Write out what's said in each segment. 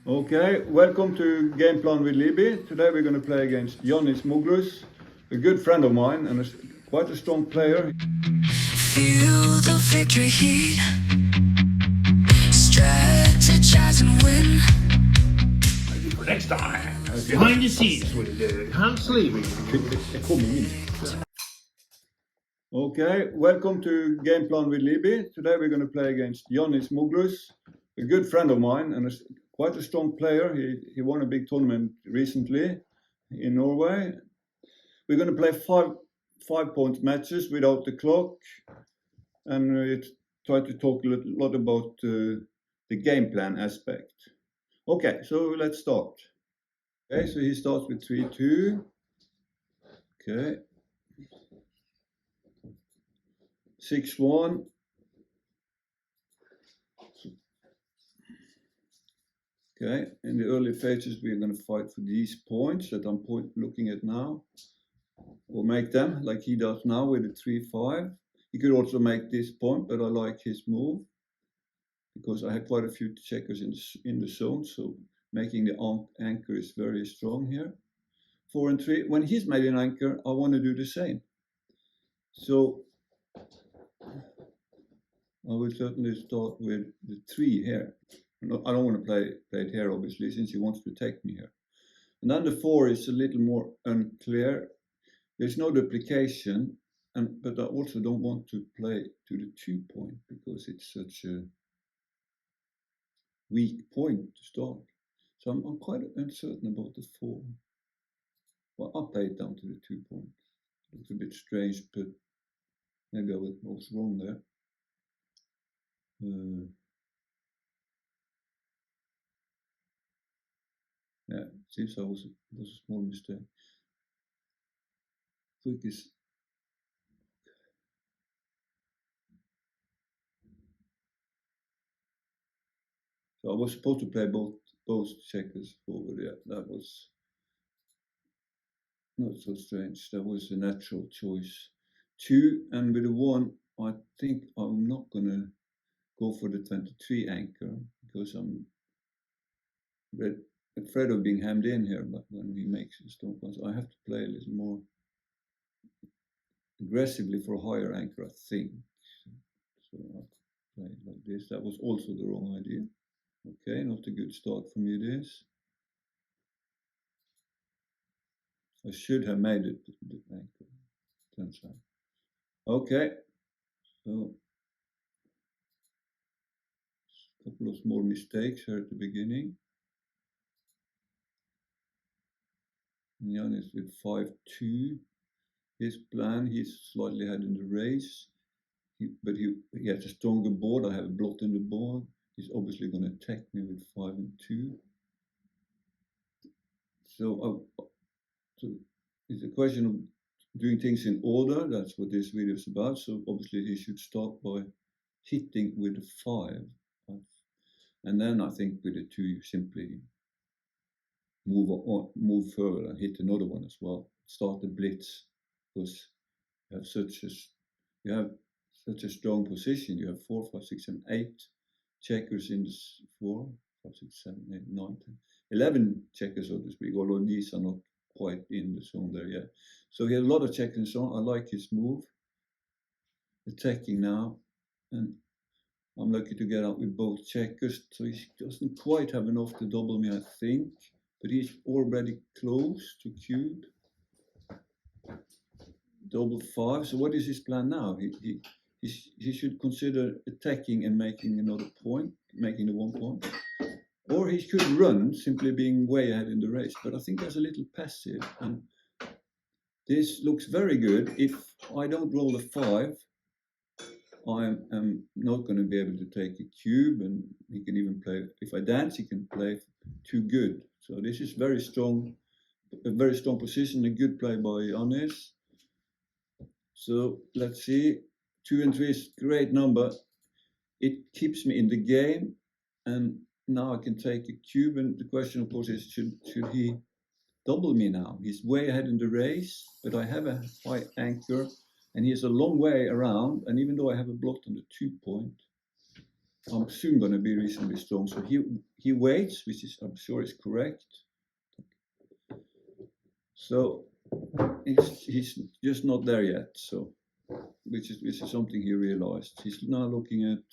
Okay, welcome to Game Plan with Liby. Today we're going to play against Yannis Muglus, a good friend of mine and quite a strong player. Feel the victory heat, strategize and win. For next time, behind the scenes with Hans Liby. Okay, welcome to Game Plan with Liby. Today we're going to play against Yannis Muglus, a good friend of mine and quite a strong player. He won a big tournament recently in Norway. We're going to play five-point matches without the clock, and we try to talk a lot about the game plan aspect. Okay, so let's start. Okay, so he starts with 3-2. Okay. 6-1. Okay, in the early phases we're going to fight for these points that I'm looking at now. Or make them like he does now with the 3-5. He could also make this point, but I like his move because I had quite a few checkers in the zone, so making the anchor is very strong here. 4 and 3. When he's made an anchor, I want to do the same. So I will certainly start with the 3 here. I don't want to play it here, obviously, since he wants to take me here. And then the 4 is a little more unclear. There's no duplication, but I also don't want to play to the 2 point because it's such a weak point to start. So I'm quite uncertain about the 4. Well, I'll play it down to the 2 point. Looks a bit strange, but maybe I was wrong there. Yeah, it seems I was a small mistake. Quick is so I was supposed to play both checkers forward. Yeah, that was not so strange. That was a natural choice. 2, and with the 1, I think I'm not gonna go for the 23 anchor because I'm afraid of being hammed in here. But when he makes a strong one, so I have to play a little more aggressively for a higher anchor, I think. So I'll play it like this. That was also the wrong idea. Okay, not a good start for me this. I should have made it the anchor, turns out. Okay, so a couple of small mistakes here at the beginning. Yannis with 5-2. His plan, he's slightly ahead in the race, but he has a stronger board. I have a blot in the board. He's obviously going to attack me with 5 and 2. So it's a question of doing things in order. That's what this video is about. So obviously he should start by hitting with the 5. And then I think with the 2 you simply move further and hit another one as well. Start the blitz because you have such a strong position. You have 4, 5, 6, 7, 8 checkers in this 4, 5, 6, 7, 8, 9, 10, 11 checkers, so to speak, although these are not quite in the zone there yet. So he has a lot of checkers in the zone. I like his move. Attacking now, and I'm lucky to get out with both checkers, so he doesn't quite have enough to double me, I think, but he's already close to cube. Double 5. So what is his plan now? He should consider attacking and making another point, making the 1 point. Or he could run, simply being way ahead in the race. But I think that's a little passive. And this looks very good. If I don't roll a 5, I am not going to be able to take a cube. And he can even play, if I dance, he can play too good. So this is very strong, a very strong position, a good play by Yannis. So let's see, 2 and 3 is a great number. It keeps me in the game, and now I can take a cube. And the question, of course, is should he double me now? He's way ahead in the race, but I have a high anchor, and he is a long way around. And even though I have a block on the 2 point, I'm soon going to be reasonably strong. So he waits, which is I'm sure is correct. So he's just not there yet. So which is something he realized. He's now looking at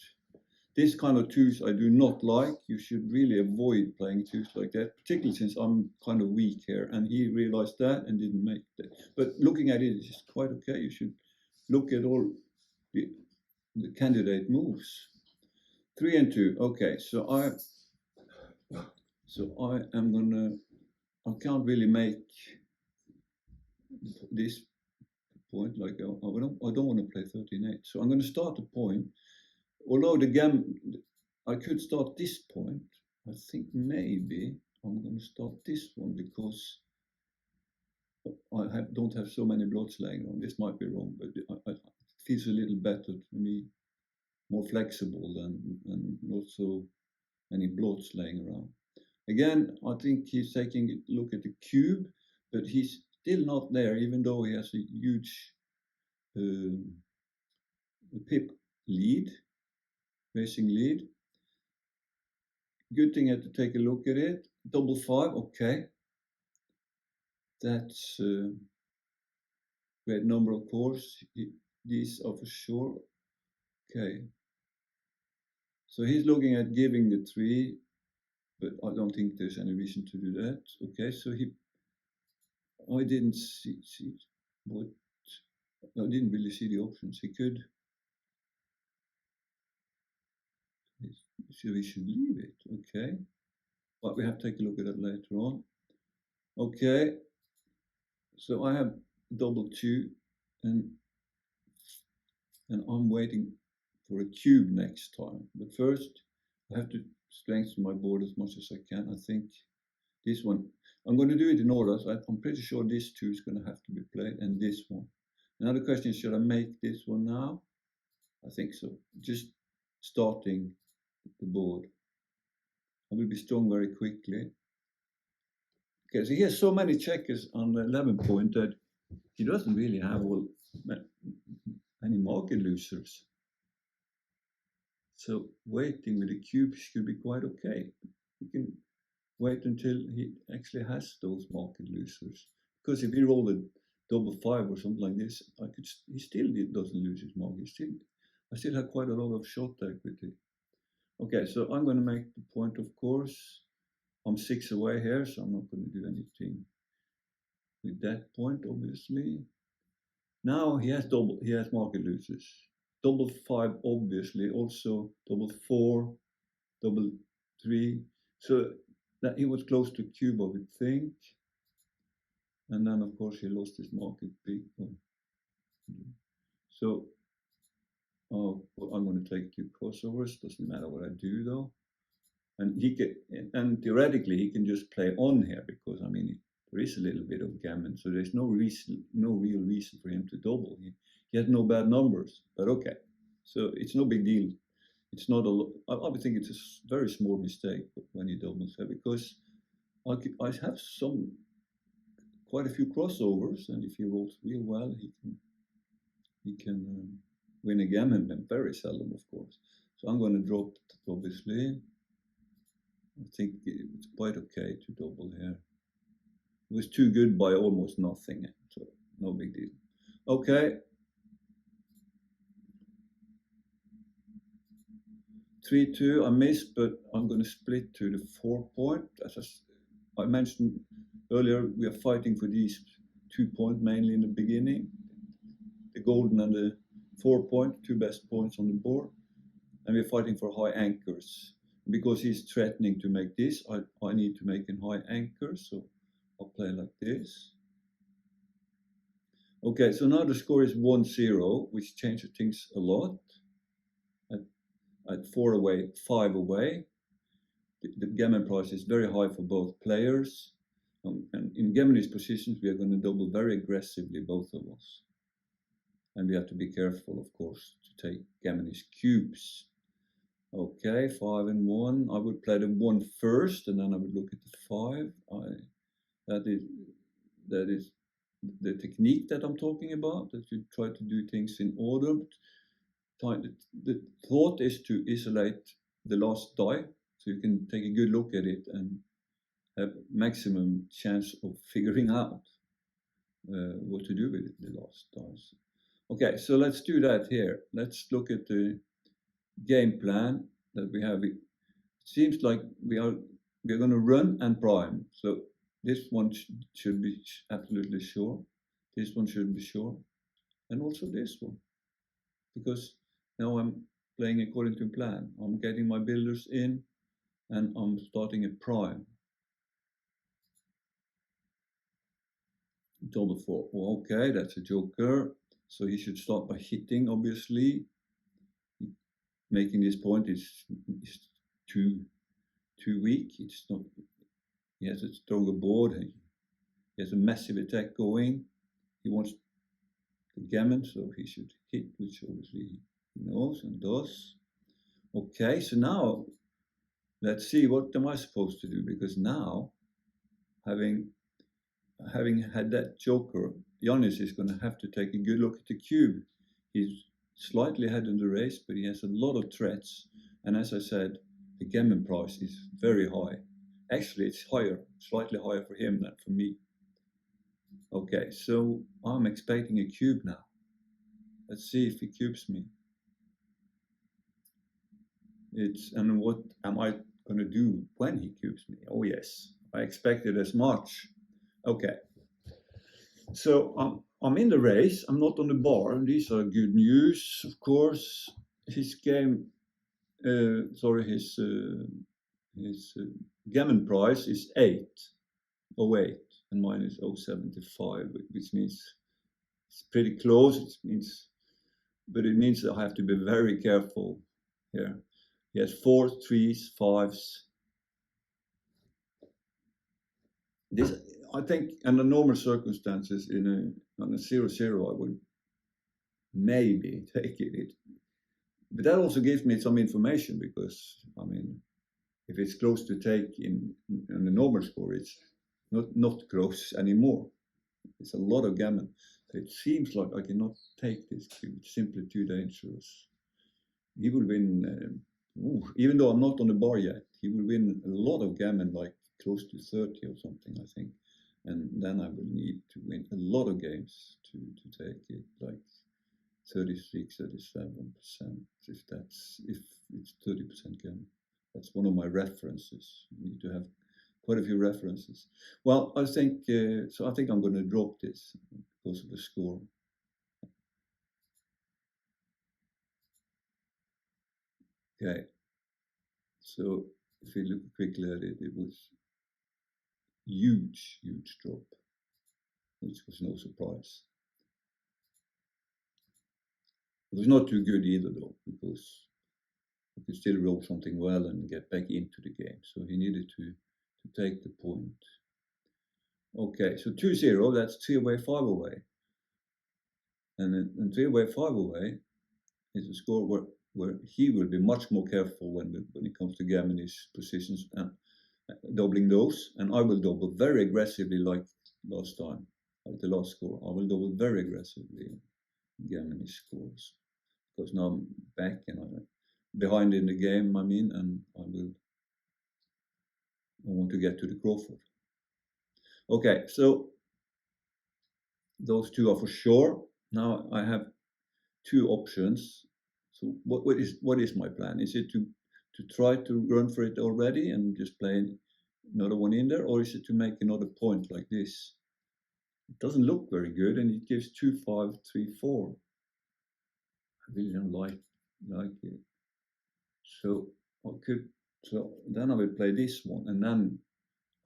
this kind of twos I do not like. You should really avoid playing twos like that, particularly since I'm kind of weak here. And he realized that and didn't make that. But looking at it, it's quite okay. You should look at all the candidate moves. 3 and 2. Okay, so I am gonna. I can't really make this point like I don't want to play 13-8. So I'm going to start a point. Although I could start this point. I think maybe I'm going to start this one because don't have so many blots laying on. This might be wrong, but it feels a little better to me, more flexible and not so many blots laying around. Again, I think he's taking a look at the cube, but he's still not there, even though he has a huge pip lead, racing lead. Good thing I had to take a look at it. Double 5, okay. That's a great number, of course. These are for sure. Okay. So he's looking at giving the 3, but I don't think there's any reason to do that. Okay, so I didn't see what. I didn't really see the options. He could. So we should leave it. Okay. But we have to take a look at that later on. Okay. So I have double 2 and I'm waiting for a cube next time. But first, I have to strengthen my board as much as I can. I think this one, I'm going to do it in order. So I'm pretty sure this 2 is going to have to be played and this one. Now the question is, should I make this one now? I think so. Just starting the board. I will be strong very quickly. Okay, so he has so many checkers on the 11 point that he doesn't really have any market losers. So waiting with the cube should be quite okay. You can wait until he actually has those market losers. Because if he rolled a double 5 or something like this, he still doesn't lose his market. I still have quite a lot of short equity. Okay, so I'm going to make the point, of course. I'm 6 away here, so I'm not going to do anything with that point, obviously. Now he has market losers. Double 5, obviously, also double 4, double 3. So that he was close to cube, I would think. And then, of course, he lost his market big one. So well, I'm going to take 2 crossovers. Doesn't matter what I do, though. And theoretically, he can just play on here because, I mean, there is a little bit of gammon. So there's no real reason for him to double. He has no bad numbers, but okay. So it's no big deal. It's not I would think it's a very small mistake when he doubles here because I have quite a few crossovers, and if he rolls real well, he can win a gammon, and very seldom, of course. So I'm going to drop it, obviously. I think it's quite okay to double here. It was too good by almost nothing, so no big deal. Okay. 3-2, I missed, but I'm going to split to the 4 point. As I mentioned earlier, we are fighting for these 2 points mainly in the beginning. The golden and the 4 point, 2 best points on the board. And we're fighting for high anchors. Because he's threatening to make this, I need to make a high anchor, so I'll play like this. Okay, so now the score is 1-0, which changes things a lot. At 4 away, 5 away. The gammon price is very high for both players. And in gammonist positions, we are going to double very aggressively, both of us. And we have to be careful, of course, to take gammonist cubes. Okay, 5 and 1. I would play the 1 first, and then I would look at the 5. That is the technique that I'm talking about. That you try to do things in order. the thought is to isolate the last die, so you can take a good look at it and have maximum chance of figuring out what to do with it, the last dice. Okay, so let's do that here. Let's look at the game plan that we have. It seems like we're going to run and prime. So this one should be absolutely sure. This one should be sure, and also this one, because now I'm playing according to plan. I'm getting my builders in, and I'm starting a prime. Double four. Well, okay, that's a joker. So he should start by hitting, obviously. Making this point is too weak. It's not. He has a stronger board. He has a massive attack going. He wants the gammon, so he should hit, which obviously he knows and does. Okay, so now let's see, what am I supposed to do? Because now, having had that joker, Giannis is going to have to take a good look at the cube. He's slightly ahead in the race, but he has a lot of threats. And as I said, the gammon price is very high. Actually, it's higher, slightly higher for him than for me. Okay, so I'm expecting a cube now. Let's see if he cubes me. And what am I going to do when he cubes me? Oh yes, I expected as much. Okay, so I'm in the race. I'm not on the bar. And these are good news, of course. His game, his gammon price is 8.08, and mine is 0.75, which means it's pretty close. But it means that I have to be very careful here. He has 4s, 3s, 5s. This, I think, under normal circumstances, on a 0-0, I would maybe take it. But that also gives me some information, because I mean, if it's close to take in the normal score, it's not close anymore. It's a lot of gammon. So it seems like I cannot take this cube. It's simply too dangerous. He will win, even though I'm not on the bar yet, he will win a lot of gammon, like close to 30 or something, I think. And then I will need to win a lot of games to take it, like 36, 37%, if it's 30% gammon. That's one of my references. You need to have quite a few references. Well, I think so. I think I'm going to drop this because of the score. Okay. So if we look quickly at it, it was huge drop, which was no surprise. It was not too good either, though, because he could still roll something well and get back into the game. So he needed to take the point. Okay, so 2-0, that's 3 away, 5 away. And 3 away, 5 away is a score where he will be much more careful when it comes to gammon his positions and doubling those. And I will double very aggressively, like last time, like the last score. I will double very aggressively gammon his scores, because now I'm back and I'm behind in the game, and I want to get to the Crawford. Okay, so those two are for sure. Now I have two options. So what is my plan? Is it to try to run for it already and just play another one in there, or is it to make another point like this? It doesn't look very good, and it gives 2, 5, 3, 4. I really don't like it. So then I will play this one, and then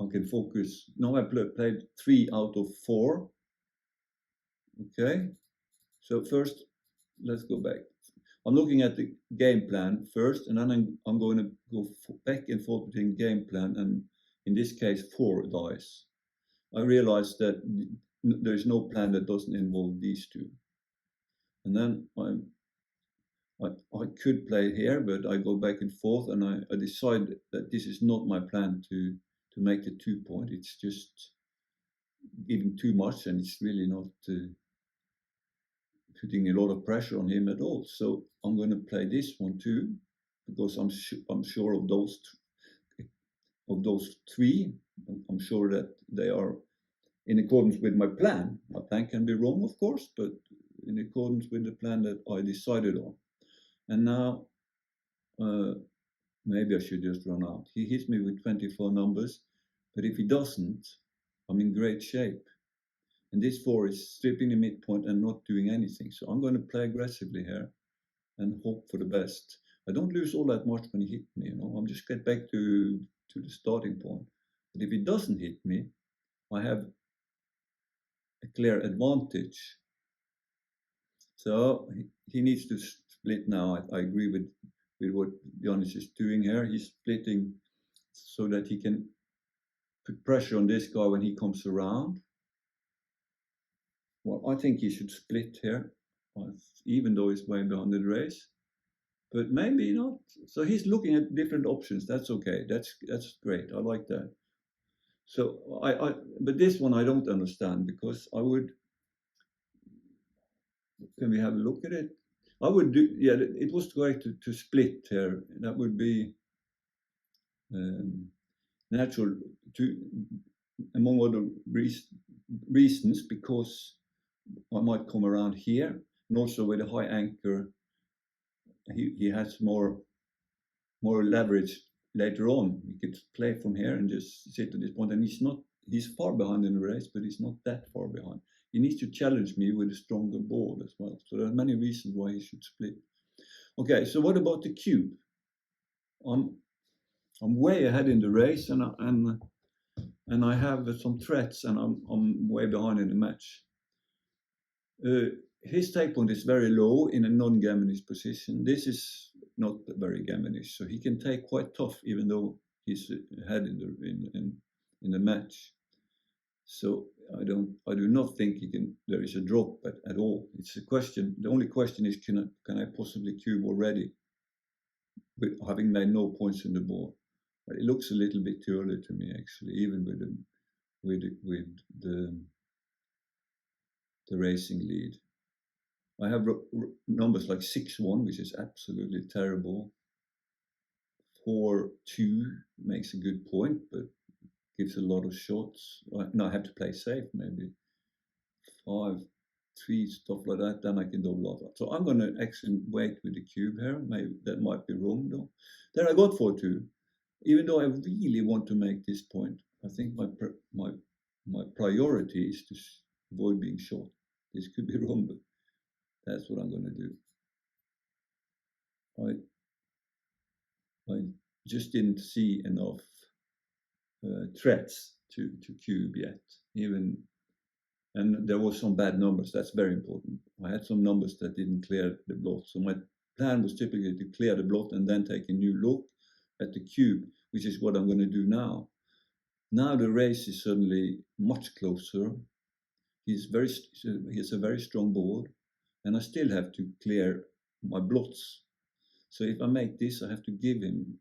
I can focus. Now I played 3 out of 4. Okay, so first let's go back. I'm looking at the game plan first, and then I'm going to go back and forth between game plan and, in this case, 4 dice. I realized that there's no plan that doesn't involve these two. And then I could play here, but I go back and forth, and I decide that this is not my plan to make the 2 point. It's just giving too much, and it's really not. putting a lot of pressure on him at all. So I'm going to play this one too, because I'm sure of those three. I'm sure that they are in accordance with my plan. My plan can be wrong, of course, but in accordance with the plan that I decided on. And now, maybe I should just run out. He hits me with 24 numbers, but if he doesn't, I'm in great shape. And this 4 is stripping the midpoint and not doing anything. So I'm going to play aggressively here and hope for the best. I don't lose all that much when he hit me, I'm just get back to the starting point. But if he doesn't hit me, I have a clear advantage. So he needs to split now. I agree with what Giannis is doing here. He's splitting so that he can put pressure on this guy when he comes around. Well, I think he should split here, even though he's way behind the race. But maybe not. So he's looking at different options. That's okay. That's great. I like that. So but this one I don't understand, because I would. Can we have a look at it? I would do. Yeah, it was great to split here. That would be natural among other reasons, because I might come around here, and also with a high anchor, he has more leverage later on. He could play from here and just sit at this point, and he's far behind in the race, but he's not that far behind. He needs to challenge me with a stronger board as well. So there are many reasons why he should split. Okay, so what about the cube? I'm way ahead in the race, and I have some threats, and I'm way behind in the match. His take point is very low in a non-gaminish position. This is not very gaminish, so he can take quite tough, even though he's ahead in the match. So I do not think there is a drop at all. It's a question. The only question is, can I possibly cube already, with having made no points in the board? But it looks a little bit too early to me, actually, even with the racing lead. I have numbers like 6-1, which is absolutely terrible. 4-2 makes a good point, but gives a lot of shots. No, I have to play safe, maybe. 5-3, stuff like that, then I can double off. So I'm going to actually wait with the cube here. Maybe that might be wrong, though. Then I got 4-2. Even though I really want to make this point, I think my priority is to avoid being shot. This could be wrong, but that's what I'm going to do. I just didn't see enough threats to cube yet. And there were some bad numbers. That's very important. I had some numbers that didn't clear the blot. So my plan was typically to clear the blot and then take a new look at the cube, which is what I'm going to do now. Now the race is suddenly much closer. He has a very strong board, and I still have to clear my blots. So if I make this, I have to give him,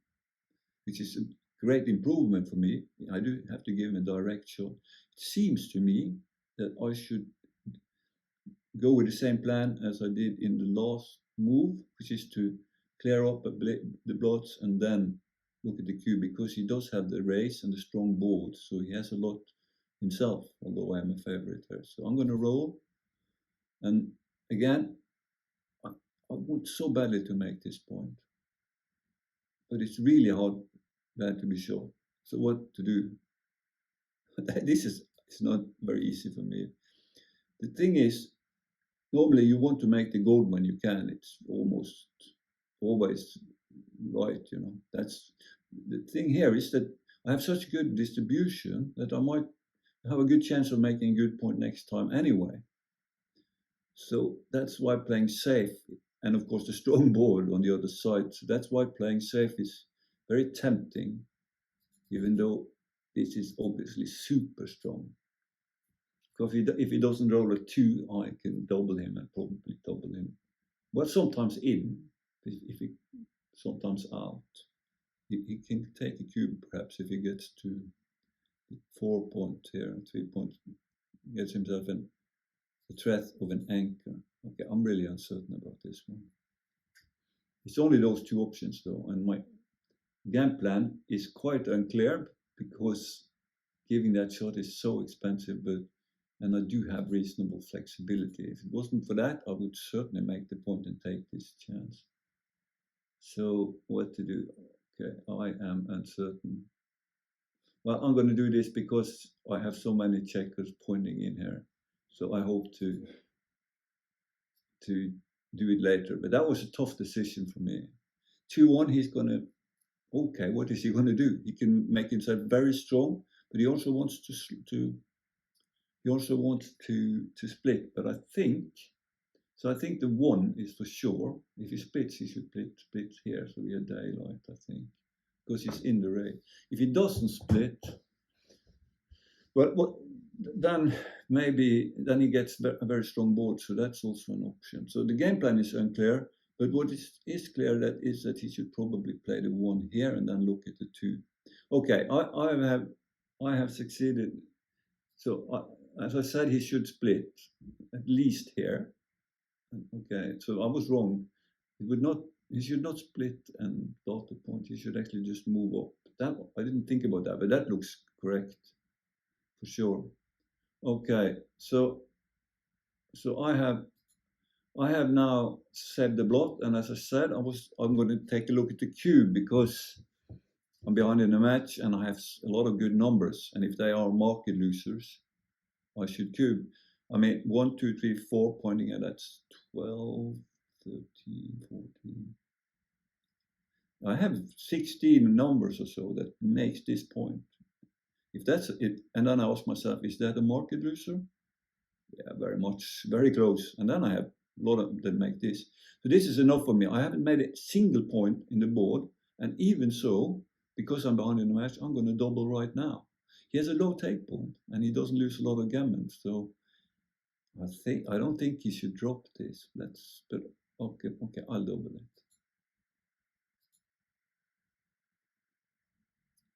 which is a great improvement for me. I do have to give him a direct shot. It seems to me that I should go with the same plan as I did in the last move, which is to clear up the blots and then look at the cube, because he does have the race and the strong board, so he has a lot himself, although I am a favorite there. So I'm going to roll, and again, I want so badly to make this point, but it's really bad to be sure. So what to do? It's not very easy for me. The thing is, normally you want to make the gold when you can. It's almost always right, That's the thing here, is that I have such good distribution that I might have a good chance of making a good point next time anyway. So that's why playing safe, and of course the strong board on the other side. So that's why playing safe is very tempting, even though this is obviously super strong. Because if he doesn't roll a 2, I can double him and probably double him. But sometimes in, if he sometimes out. He can take a cube perhaps if he gets to 4 point here, 3 points, gets himself a threat of an anchor. Okay, I'm really uncertain about this one. It's only those two options though, and my game plan is quite unclear because giving that shot is so expensive, and I do have reasonable flexibility. If it wasn't for that, I would certainly make the point and take this chance. So what to do? Okay, I am uncertain. Well, I'm going to do this because I have so many checkers pointing in here. So I hope to do it later. But that was a tough decision for me. 2-1, he's going to, okay, what is he going to do? He can make himself very strong, but he also wants to split. But I think the 1 is for sure. If he splits, he should split here. So we have daylight, I think, because he's in the race. If he doesn't split, well, then he gets a very strong board. So that's also an option. So the game plan is unclear. But what is clear is that he should probably play the 1 here and then look at the 2. Okay, I have succeeded. So as I said, he should split at least here. Okay, so I was wrong. He should not split and dot the point. He should actually just move up. I didn't think about that, but that looks correct for sure. Okay, so I have now saved the blot, and as I said, I'm going to take a look at the cube because I'm behind in the match and I have a lot of good numbers, and if they are market losers, I should cube. I mean, 1, 2, 3, 4 pointing at that's 12, 13, 14. I have 16 numbers or so that makes this point. If that's it, and then I ask myself, is that a market loser? Yeah, very much, very close. And then I have a lot of that make this. So this is enough for me. I haven't made a single point in the board, and even so, because I'm behind in the match, I'm going to double right now. He has a low take point, and he doesn't lose a lot of gammon. So I don't think he should drop this. But okay, I'll double it.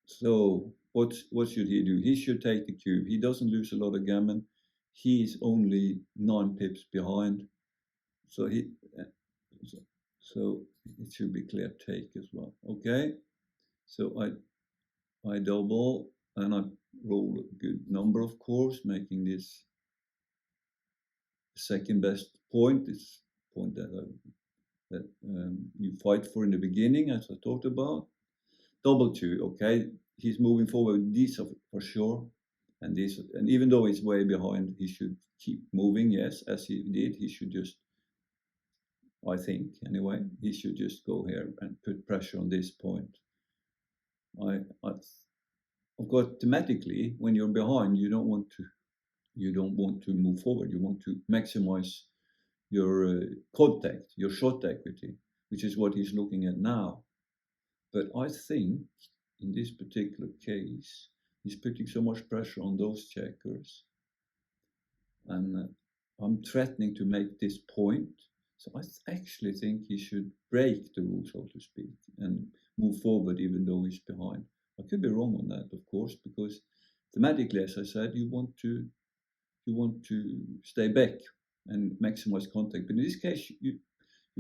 So what should he do? He should take the cube. He doesn't lose a lot of gammon. He's only 9 pips behind. So it should be clear take as well. Okay. So I double and I roll a good number, of course, making this the second best point. This point that you fight for in the beginning, as I talked about. Double 2, okay. He's moving forward with these for sure. And even though he's way behind, he should keep moving, yes, as he did. He should just, I think anyway, he should just go here and put pressure on this point. Of course, thematically, when you're behind, you don't want to move forward. You want to maximize your contact, your shot equity, which is what he's looking at now. But I think in this particular case, he's putting so much pressure on those checkers, and I'm threatening to make this point. So I actually think he should break the rule, so to speak, and move forward even though he's behind. I could be wrong on that, of course, because thematically, as I said, you want to stay back and maximize contact. But in this case, you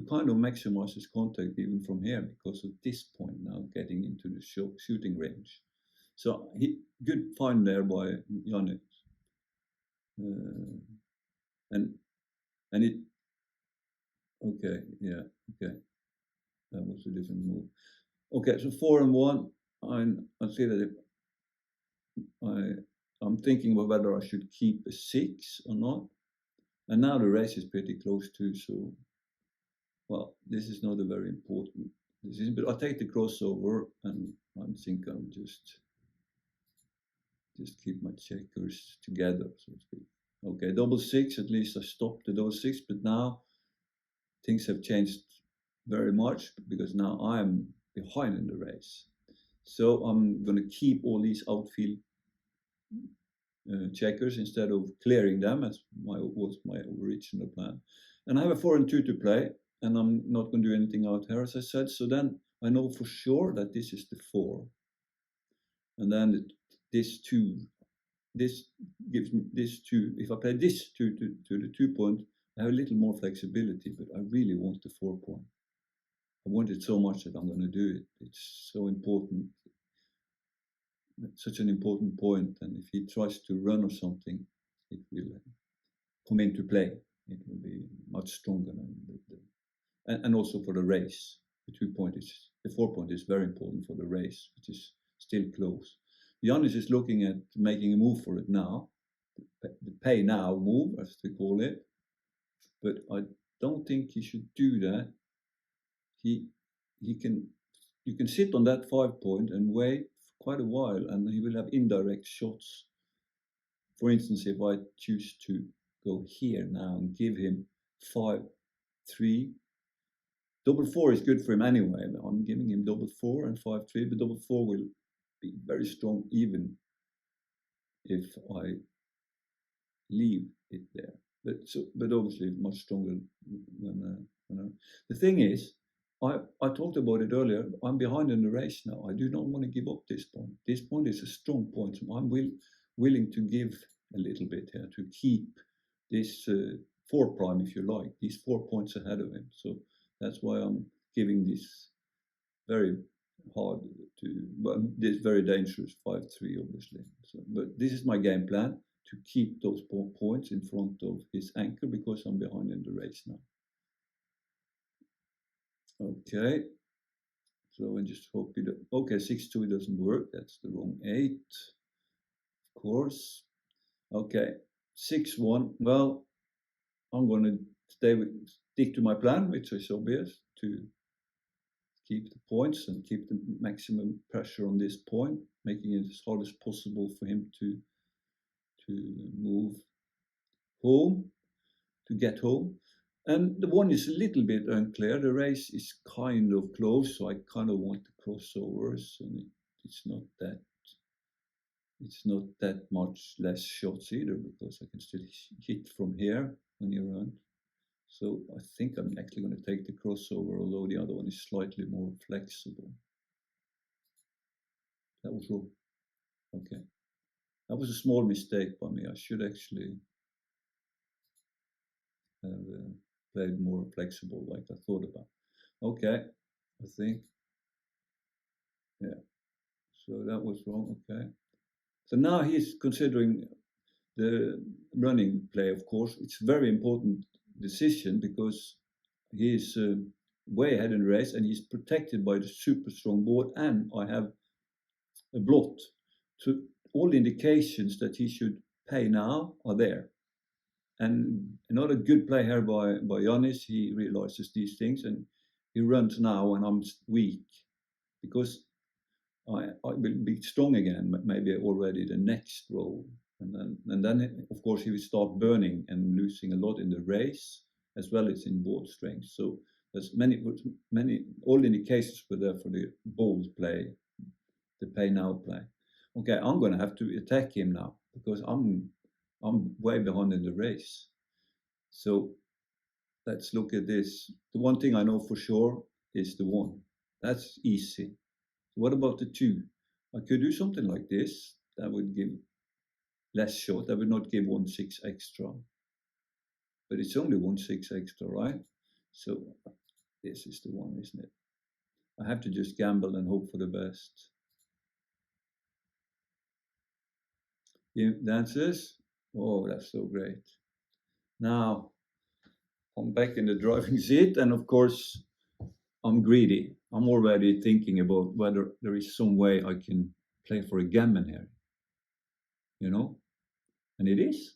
kind of maximize his contact even from here because of this point now getting into the shooting range. So good find there by Janne. And it, okay, yeah, okay. That was a different move. Okay, so 4 and 1. I see that I'm thinking of whether I should keep a 6 or not. And now the race is pretty close too, so well, this is not a very important decision, but I'll take the crossover and I think I'll just keep my checkers together, so to speak. Okay, double 6, at least I stopped the double 6, but now things have changed very much because now I'm behind in the race. So I'm going to keep all these outfield checkers instead of clearing them, as was my original plan. And I have a 4 and 2 to play, and I'm not going to do anything out here, as I said. So then I know for sure that this is the 4. And then this 2, this gives me this 2. If I play this 2 to the 2 point, I have a little more flexibility, but I really want the 4 point. I want it so much that I'm going to do it. It's so important. It's such an important point, and if he tries to run or something, it will come into play. It will be much stronger than and also for the race. The 4 point is very important for the race, which is still close. Giannis is looking at making a move for it now, the pay now move, as they call it. But I don't think he should do that. You can sit on that 5 point and wait for quite a while, and he will have indirect shots. For instance, if I choose to go here now and give him 5-3, double 4 is good for him anyway. I'm giving him double 4 and 5-3, but double 4 will be very strong even if I leave it there. But obviously much stronger when the thing is, I talked about it earlier. I'm behind in the race now. I do not want to give up this point. This point is a strong point. So I'm willing to give a little bit here to keep this 4 prime, if you like, these 4 points ahead of him. So that's why I'm giving this very hard this very dangerous 5-3, obviously. So, but this is my game plan, to keep those points in front of his anchor, because I'm behind in the race now. Okay, so I just hope it. Okay, 6-2 doesn't work. That's the wrong 8, of course. Okay, 6-1. Well, I'm going to stick to my plan, which is obvious, to keep the points and keep the maximum pressure on this point, making it as hard as possible for him to move home, to get home. And the one is a little bit unclear. The race is kind of close, so I kind of want the crossovers, and it's not that much less shots either, because I can still hit from here when you run. So I think I'm actually going to take the crossover, although the other one is slightly more flexible. That was wrong. Okay. That was a small mistake by me. I should actually have played more flexible, like I thought about. Okay, I think. Yeah. So that was wrong. Okay. So now he's considering the running play, of course. It's a very important decision because he's way ahead in the race, and he's protected by the super strong board, and I have a blot. So all the indications that he should pay now are there. And another good play here by Giannis, he realizes these things and he runs now when I'm weak, because I will be strong again, maybe already the next roll. And then of course he will start burning and losing a lot in the race as well as in board strength. So there's many all the indications were there for the bold play, the pay now play. Okay, I'm going to have to attack him now because I'm way behind in the race. So let's look at this. The one thing I know for sure is the 1. That's easy. What about the 2? I could do something like this. That would give less shot. That would not give 1-6 extra. But it's only 1-6 extra, right? So this is the 1, isn't it? I have to just gamble and hope for the best. Yeah, dances. Oh, that's so great. Now I'm back in the driving seat, and of course I'm greedy. I'm already thinking about whether there is some way I can play for a gammon here, you know? And it is.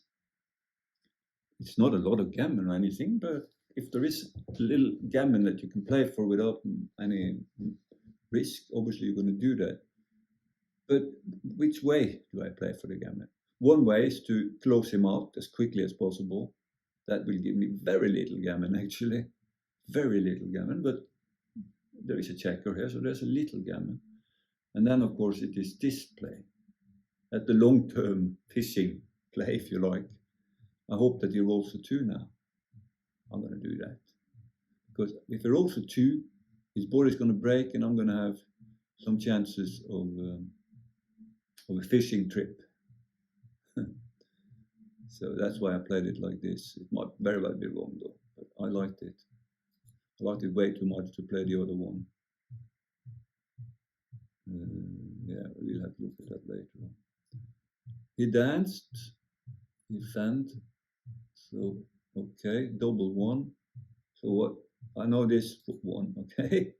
It's not a lot of gammon or anything, but if there is a little gammon that you can play for without any risk, obviously you're going to do that. But which way do I play for the gammon? One way is to close him out as quickly as possible. That will give me very little gammon, actually. Very little gammon, but there is a checker here, so there's a little gammon. And then, of course, it is this play. At the long-term fishing play, if you like. I hope that he rolls a 2 now. I'm going to do that. Because if he rolls a 2, his board is going to break, and I'm going to have some chances of a fishing trip. So that's why I played it like this. It might very well be wrong though, but I liked it. I liked it way too much to play the other one. Yeah, we'll have to look at that later on. He danced, he fanned, so okay, double one. So what? I know this one, okay?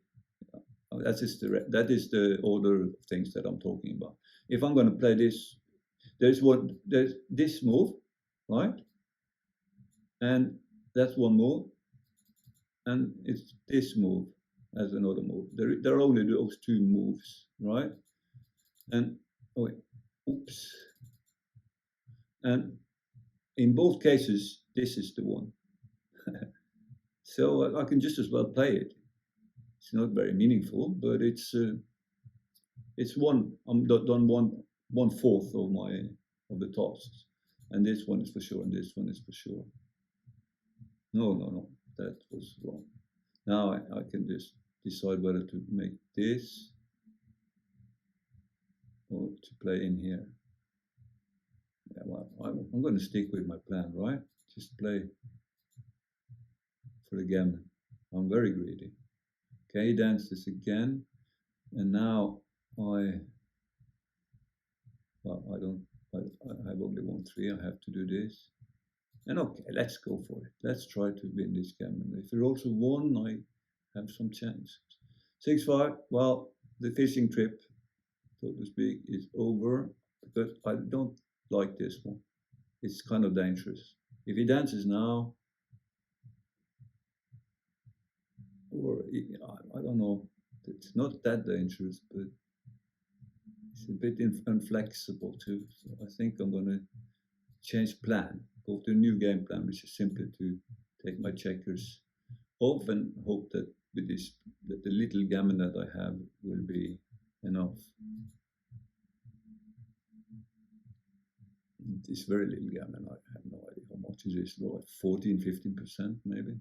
That is the order of things that I'm talking about. If I'm going to play this, there's this move, right? And that's one move, and it's this move as another move. There are only those two moves, right? And oh wait, oops. And in both cases, this is the one. So I can just as well play it. It's not very meaningful, but it's one. I'm done one fourth of the tasks, and this one is for sure, and this one is for sure. No, that was wrong. Now I can just decide whether to make this or to play in here. Yeah, well, I'm going to stick with my plan, right? Just play for the gammon. I'm very greedy. Okay, dance this again, and now I have only won 3. I have to do this. And okay, let's go for it. Let's try to win this gammon. If it rolls a 1, I have some chance. 6-5. Well, the fishing trip, so to speak, is over because I don't like this one. It's kind of dangerous. If he dances now, or I don't know, it's not that dangerous, but it's a bit inflexible too. So I think I'm going to change plan, go to a new game plan, which is simply to take my checkers off and hope that with this, that the little gammon that I have will be enough. It's very little gammon. I have no idea how much it is, though, 14-15% maybe.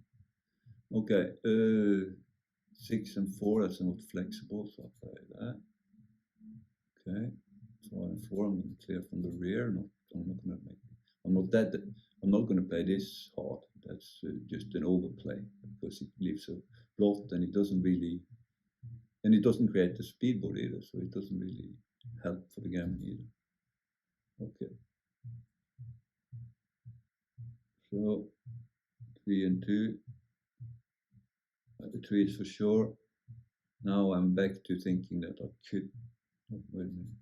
Okay, 6 and 4, that's not flexible, so I'll play that. Okay, 5 and 4, I'm going to clear from the rear. I'm not going to play this hard. That's just an overplay because it leaves a blot and it doesn't create the speedboard either, so it doesn't really help for the gammon either. Okay. So 3 and 2. The 3 is for sure. Now I'm back to thinking that I could. Wait a minute.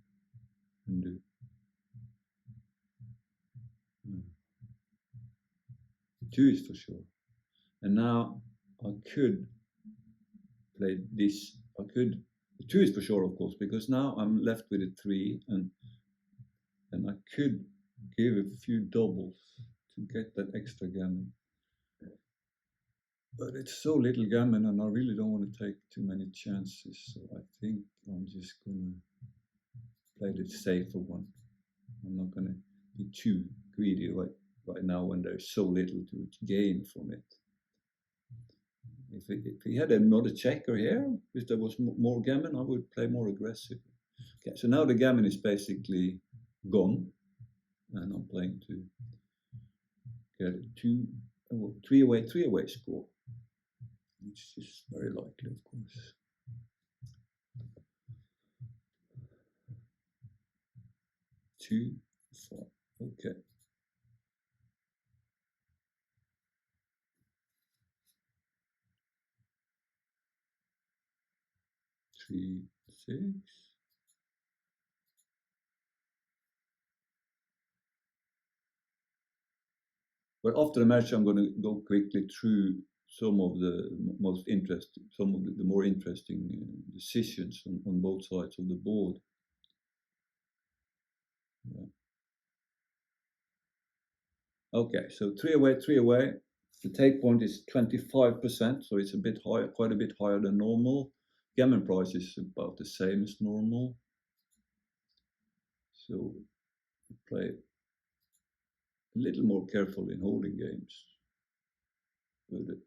Undo. No. 2 is for sure. And now I could play this. The 2 is for sure, of course, because now I'm left with a 3, and I could give a few doubles to get that extra gammon. But it's so little gammon, and I really don't want to take too many chances. So I think I'm just gonna play the safer one. I'm not gonna be too greedy right now when there's so little to gain from it. If he had another checker here, if there was more gammon, I would play more aggressive. Okay, so now the gammon is basically gone, and I'm playing to get a 3 away score, which is very likely, of course. Two, 4. Okay. Three, 6. But after the match, I'm going to go quickly through some of the more interesting decisions on both sides of the board. Yeah. Okay, so 3 away. The take point is 25%, so it's a bit higher, quite a bit higher than normal. Gammon price is about the same as normal. So play a little more careful in holding games. But the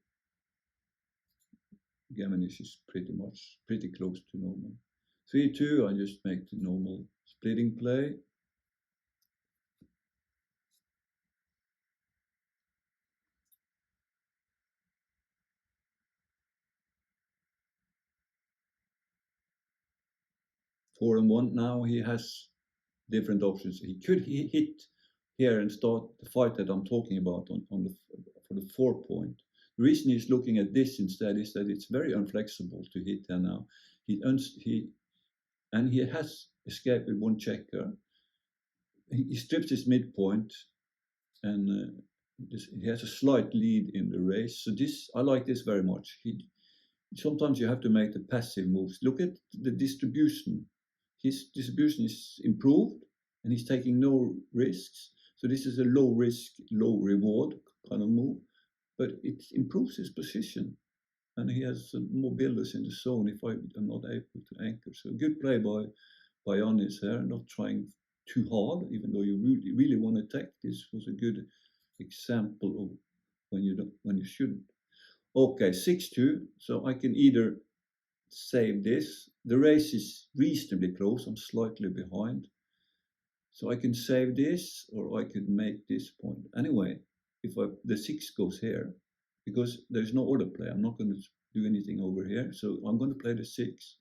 gammon is just pretty close to normal. 3-2, I just make the normal splitting play. 4-1. Now he has different options. He could hit here and start the fight that I'm talking about for the 4 point. The reason he's looking at this instead is that it's very unflexible to hit there now. He has escaped with 1 checker. He strips his midpoint, and he has a slight lead in the race. So I like this very much. Sometimes you have to make the passive moves. Look at the distribution. His distribution is improved, and he's taking no risks. So this is a low risk, low reward kind of move, but it improves his position, and he has more builders in the zone if I'm not able to anchor. So good play by Yannis here, not trying too hard, even though you really want to attack. This was a good example of when you shouldn't. Okay, 6-2. So I can either save this. The race is reasonably close. I'm slightly behind. So I can save this, or I could make this point. Anyway, if the 6 goes here, because there's no other play, I'm not going to do anything over here. So I'm going to play the 6.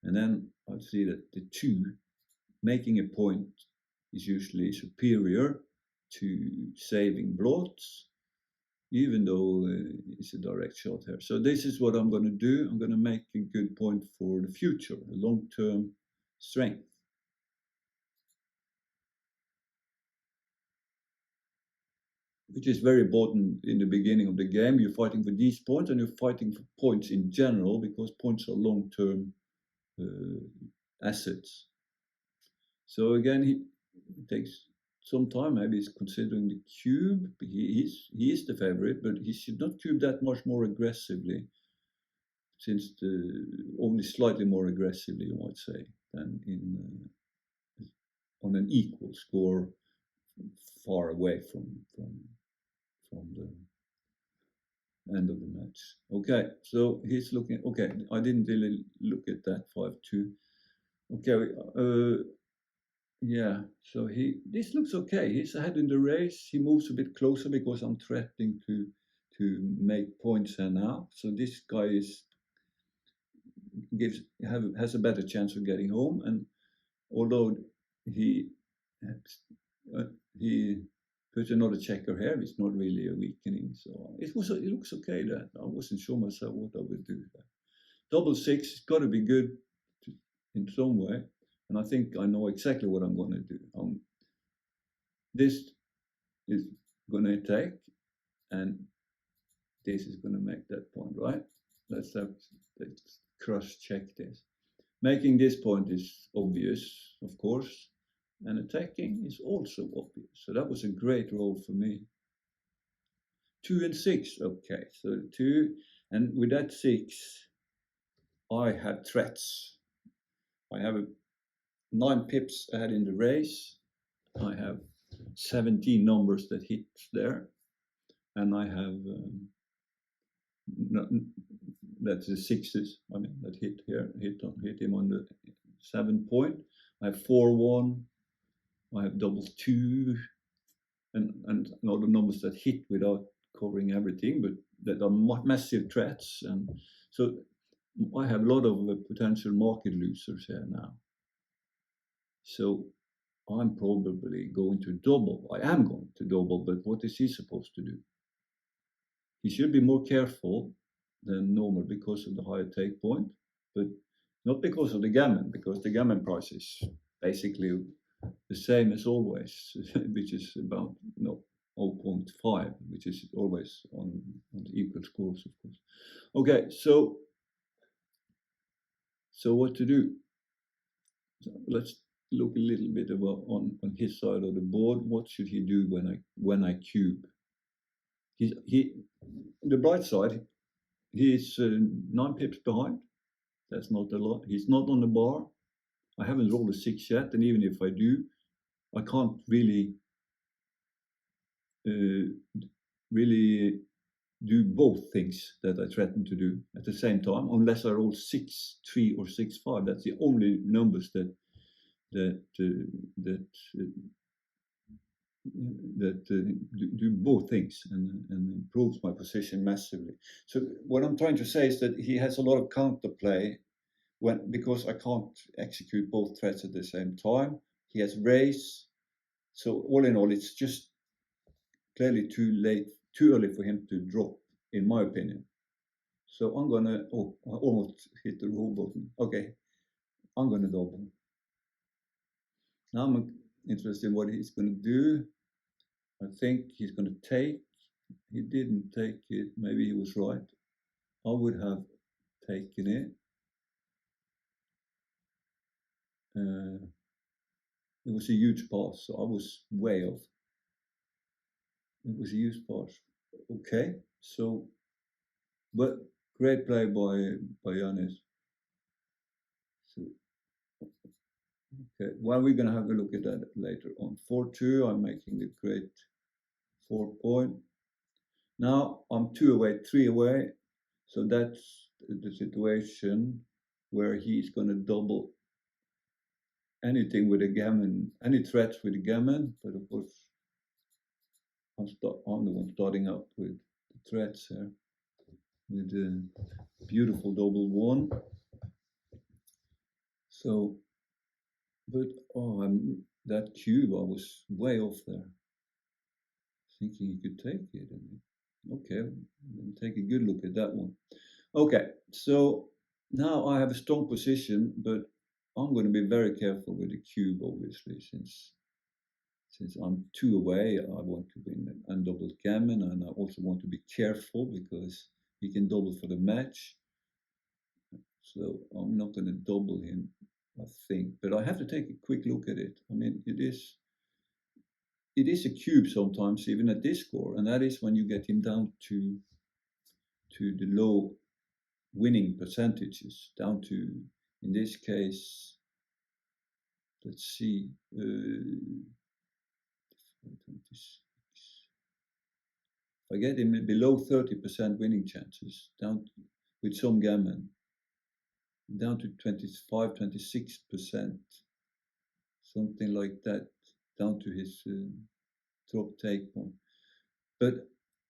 And then I'll see that the 2, making a point, is usually superior to saving blots, even though it's a direct shot here. So this is what I'm going to do. I'm going to make a good point for the future, a long-term strength. Which is very important in the beginning of the game. You're fighting for these points, and you're fighting for points in general, because points are long-term assets. So again, he takes some time. Maybe he's considering the cube. He is the favorite, but he should not cube that much more aggressively, since only slightly more aggressively, you might say, than on an equal score, far away from the end of the match. Okay, so he's looking. Okay, I didn't really look at that 5-2. Okay, yeah. So this looks okay. He's ahead in the race. He moves a bit closer because I'm threatening to make points here now. So this guy has a better chance of getting home. And although he puts another checker here, it's not really a weakening. So it looks okay there. I wasn't sure myself what I would do there. Double 6 has got to be good in some way. And I think I know exactly what I'm going to do. This is going to attack, and this is going to make that point, right? Let's cross-check this. Making this point is obvious, of course, and attacking is also obvious. So that was a great roll for me. 2 and 6, okay. So 2, and with that 6, I have threats. I have 9 pips ahead in the race. I have 17 numbers that hit there, and I have that's the 6s. I mean, that hit here, hit him on the 7 point. I have 4-1. I have double 2, and all the numbers that hit without covering everything, but that are massive threats. And so I have a lot of potential market losers here now. So I'm probably going to double. I am going to double, but what is he supposed to do? He should be more careful than normal because of the higher take point, but not because of the gammon, because the gammon price is basically the same as always, which is about 0.5, which is always on the equal scores, of course. Okay, so what to do? So let's look a little bit about on his side of the board. What should he do when I cube? The bright side, he's 9 pips behind. That's not a lot. He's not on the bar. I haven't rolled a 6 yet, and even if I do, I can't really do both things that I threaten to do at the same time, unless I roll 6-3 or 6-5. That's the only numbers that do both things and improves my position massively. So what I'm trying to say is that he has a lot of counterplay because I can't execute both threats at the same time. He has raise, so all in all, it's just clearly too early for him to drop, in my opinion. So I'm gonna. Oh, I almost hit the roll button. Okay, I'm gonna double. Now I'm interested in what he's gonna do. I think he's gonna take. He didn't take it. Maybe he was right. I would have taken it. It was a huge pass, so I was way off. It was a huge pass. Okay, so, but great play by Yanis. So, okay, well, we're gonna have a look at that later on. 4-2, I'm making the great 4 point. Now I'm 2 away, 3 away, so that's the situation where he's gonna double anything with a gammon, any threats with a gammon, but of course I'm the one starting out with the threats here with the beautiful double 1. So, but that cube, I was way off there, thinking he could take it. Okay, I'm gonna take a good look at that one. Okay, so now I have a strong position, but I'm going to be very careful with the cube, obviously, since I'm 2 away. I want to win and double gammon, and I also want to be careful because he can double for the match. So I'm not going to double him, I think, but I have to take a quick look at it. I mean, it is a cube sometimes, even at this score, and that is when you get him down to the low winning percentages, down to, in this case, let's see, 26. If I get him below 30% winning chances, down with some gammon, down to 25, 26%, something like that, down to his drop take point. But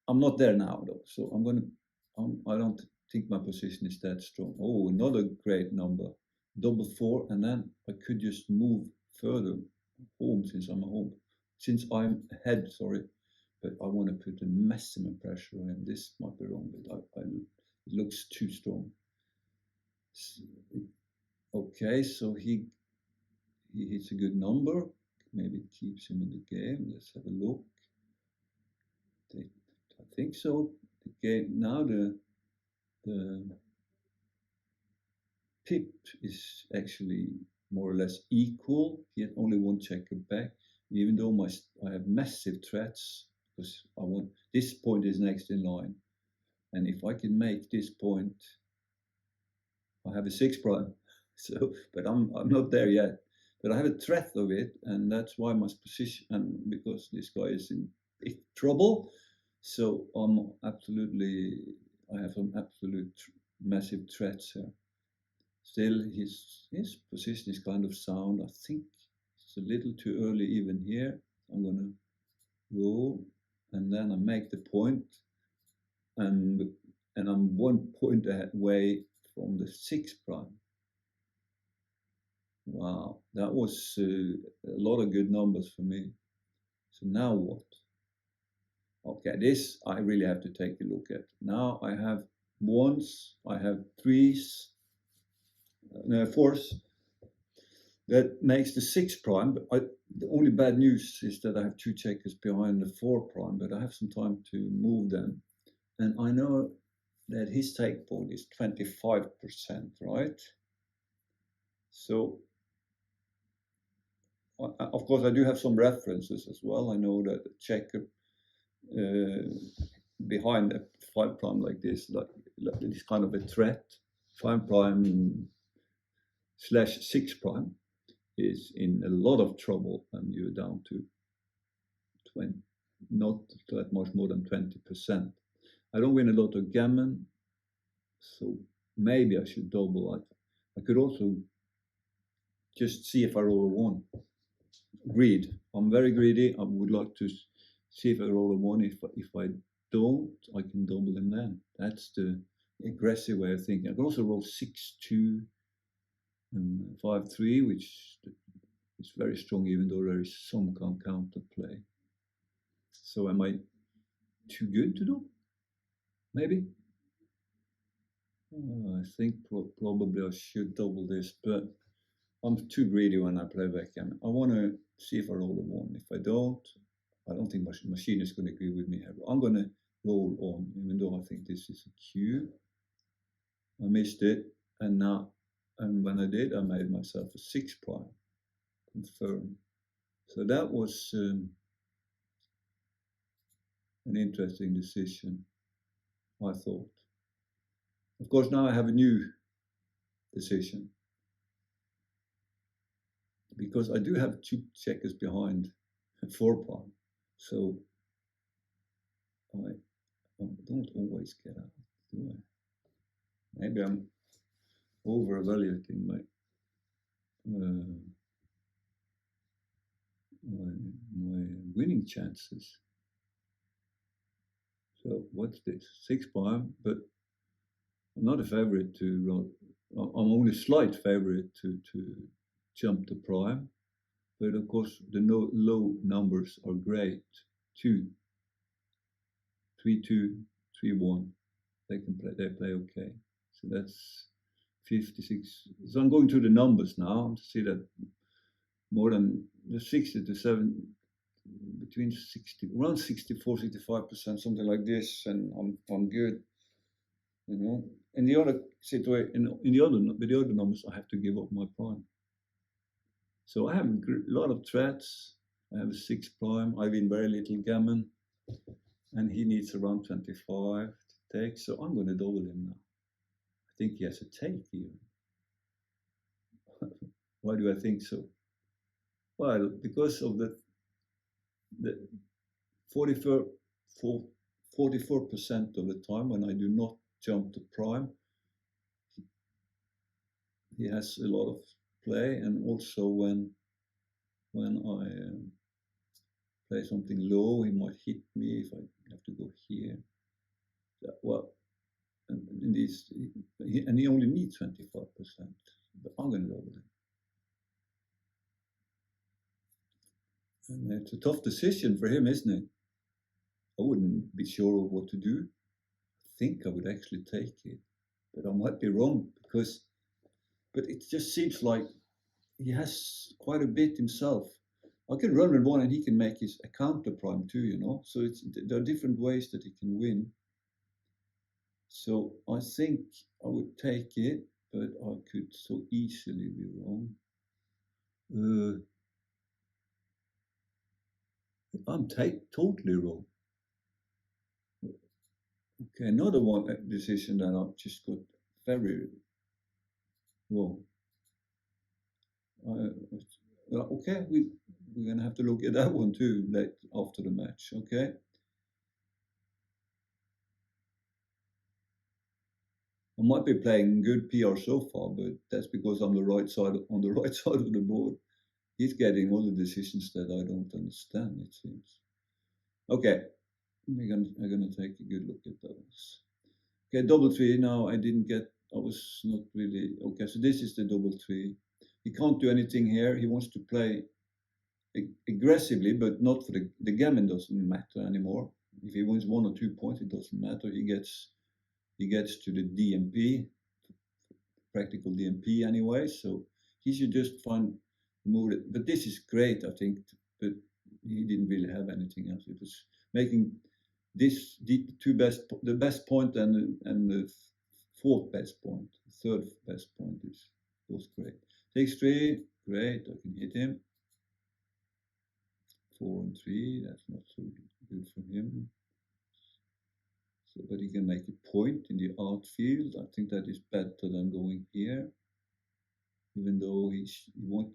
I'm not there now, though, so I don't think my position is that strong. Oh, another great number, double 4, and then I could just move further home since I'm ahead, sorry, but I want to put a maximum pressure on him. This might be wrong, but it looks too strong. Okay, so he hits a good number. Maybe it keeps him in the game. Let's have a look. I think so. The game now, the pip is actually more or less equal. He had only one checker back, even though I have massive threats because I want this point is next in line, and if I can make this point, I have a 6 prime. So, but I'm not there yet. But I have a threat of it, and that's why my position, and because this guy is in big trouble, so I have some absolute massive threats here. Still, his position is kind of sound. I think it's a little too early even here. I'm gonna roll, and then I make the point, and I'm 1 point away from the 6 prime. Wow, that was a lot of good numbers for me. So now what? Okay, this I really have to take a look at. Now I have 1s, I have 3s, 4s. That makes the 6 prime, but the only bad news is that I have 2 checkers behind the 4 prime, but I have some time to move them. And I know that his take point is 25%, right? So, of course, I do have some references as well. I know that the checker behind a 5 prime like this is kind of a threat. 5 prime / 6 prime is in a lot of trouble, and you're down to 20, not that much more than 20%. I don't win a lot of gammon, so maybe I should double it. I could also just see if I roll a 1. Greed. I'm very greedy. I would like to see if I roll a 1. If I don't, I can double him then. That's the aggressive way of thinking. I can also roll 6-2. and 5-3, which is very strong, even though there is some counter play. So am I too good to do? Maybe. I think probably I should double this, but I'm too greedy when I play backgammon. I want to see if I roll a 1. If I don't think my machine is going to agree with me here. I'm going to roll on, even though I think this is a Q. I missed it, and when I did, I made myself a 6 prime. Confirm. So that was an interesting decision, I thought. Of course, now I have a new decision, because I do have 2 checkers behind 4 prime. So I don't always get out, do I? Maybe I'm over-evaluating my winning chances. So what's this? 6 prime, but I'm not a favorite to run. I'm only a slight favorite to jump the prime, but of course the low numbers are great. 2, 3-2, 3-1. They play okay. So that's 56. So I'm going through the numbers now to see that more than the 60 to 7, between 60, around 64, 65%, something like this, and I'm good. You know, in the other situation, with the other numbers, I have to give up my prime. So I have a lot of threats. I have a 6 prime. I win very little gammon, and he needs around 25 to take. So I'm going to double him now. I think he has a take even. Why do I think so? Well, because of the 44% of the time when I do not jump to prime, he has a lot of play, and also when I play something low, he might hit me if I have to go here. Well, and in these, and he only needs 25%, but I'm going to double it. And it's a tough decision for him, isn't it? I wouldn't be sure of what to do. I think I would actually take it, but I might be wrong, but it just seems like he has quite a bit himself. I can run with 1 and he can make his a counter prime too, you know. So there are different ways that he can win. So I think I would take it, but I could so easily be wrong. I'm totally wrong. Okay, another one decision that I just got very wrong. Okay, we're gonna have to look at that one too late after the match. Okay. I might be playing good PR so far, but that's because I'm on the right side of the board. He's getting all the decisions that I don't understand, it seems. Okay, I'm gonna take a good look at those. Okay, double 3. Now I was not really okay. So this is the double 3. He can't do anything here. He wants to play aggressively, but not for the gammon doesn't matter anymore. If he wins 1 or 2 points, it doesn't matter. He gets to the DMP, practical DMP anyway. So he should just find more. But this is great, I think. But he didn't really have anything else. It was making this the best point and the 4th best point. The 3rd best point was great. Takes 3, great. I can hit him. 4 and 3. That's not so good for him. So, but he can make a point in the outfield. I think that is better than going here. Even though he wants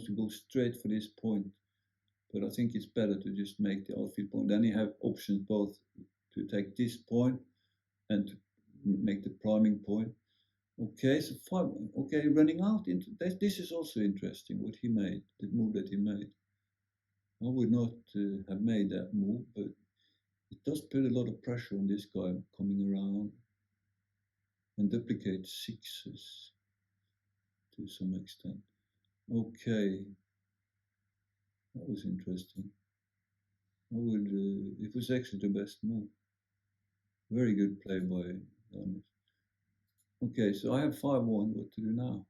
to go straight for this point. But I think it's better to just make the outfield point. Then you have options both to take this point and to make the priming point. Okay, so 5. Okay, running out into this is also interesting. What he made, the move that he made. I would not have made that move, but it does put a lot of pressure on this guy coming around and duplicate 6s. to some extent. Okay, that was interesting. It was actually the best move. Very good play by Jonas. Okay, so I have 5-1. What to do now?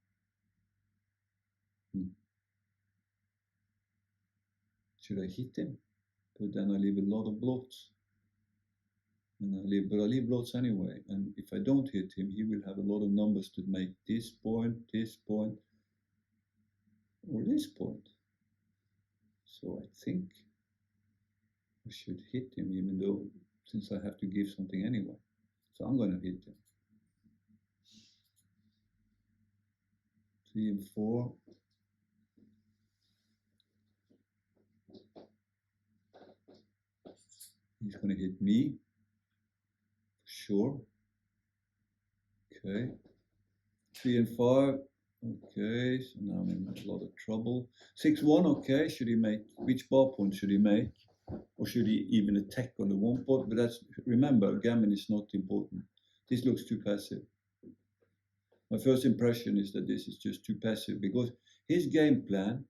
Should I hit him? But then I leave a lot of blots. But I leave blots anyway. And if I don't hit him, he will have a lot of numbers to make this point, or this point. So I think I should hit him, even though, since I have to give something anyway. So I'm going to hit him. 3 and 4. He's going to hit me, for sure. Okay. 3 and 5. Okay, so now I'm in a lot of trouble. 6-1. Okay, should he make? Which bar point should he make? Or should he even attack on the 1 pot? But remember, gammon is not important. This looks too passive. My first impression is that this is just too passive, because his game plan,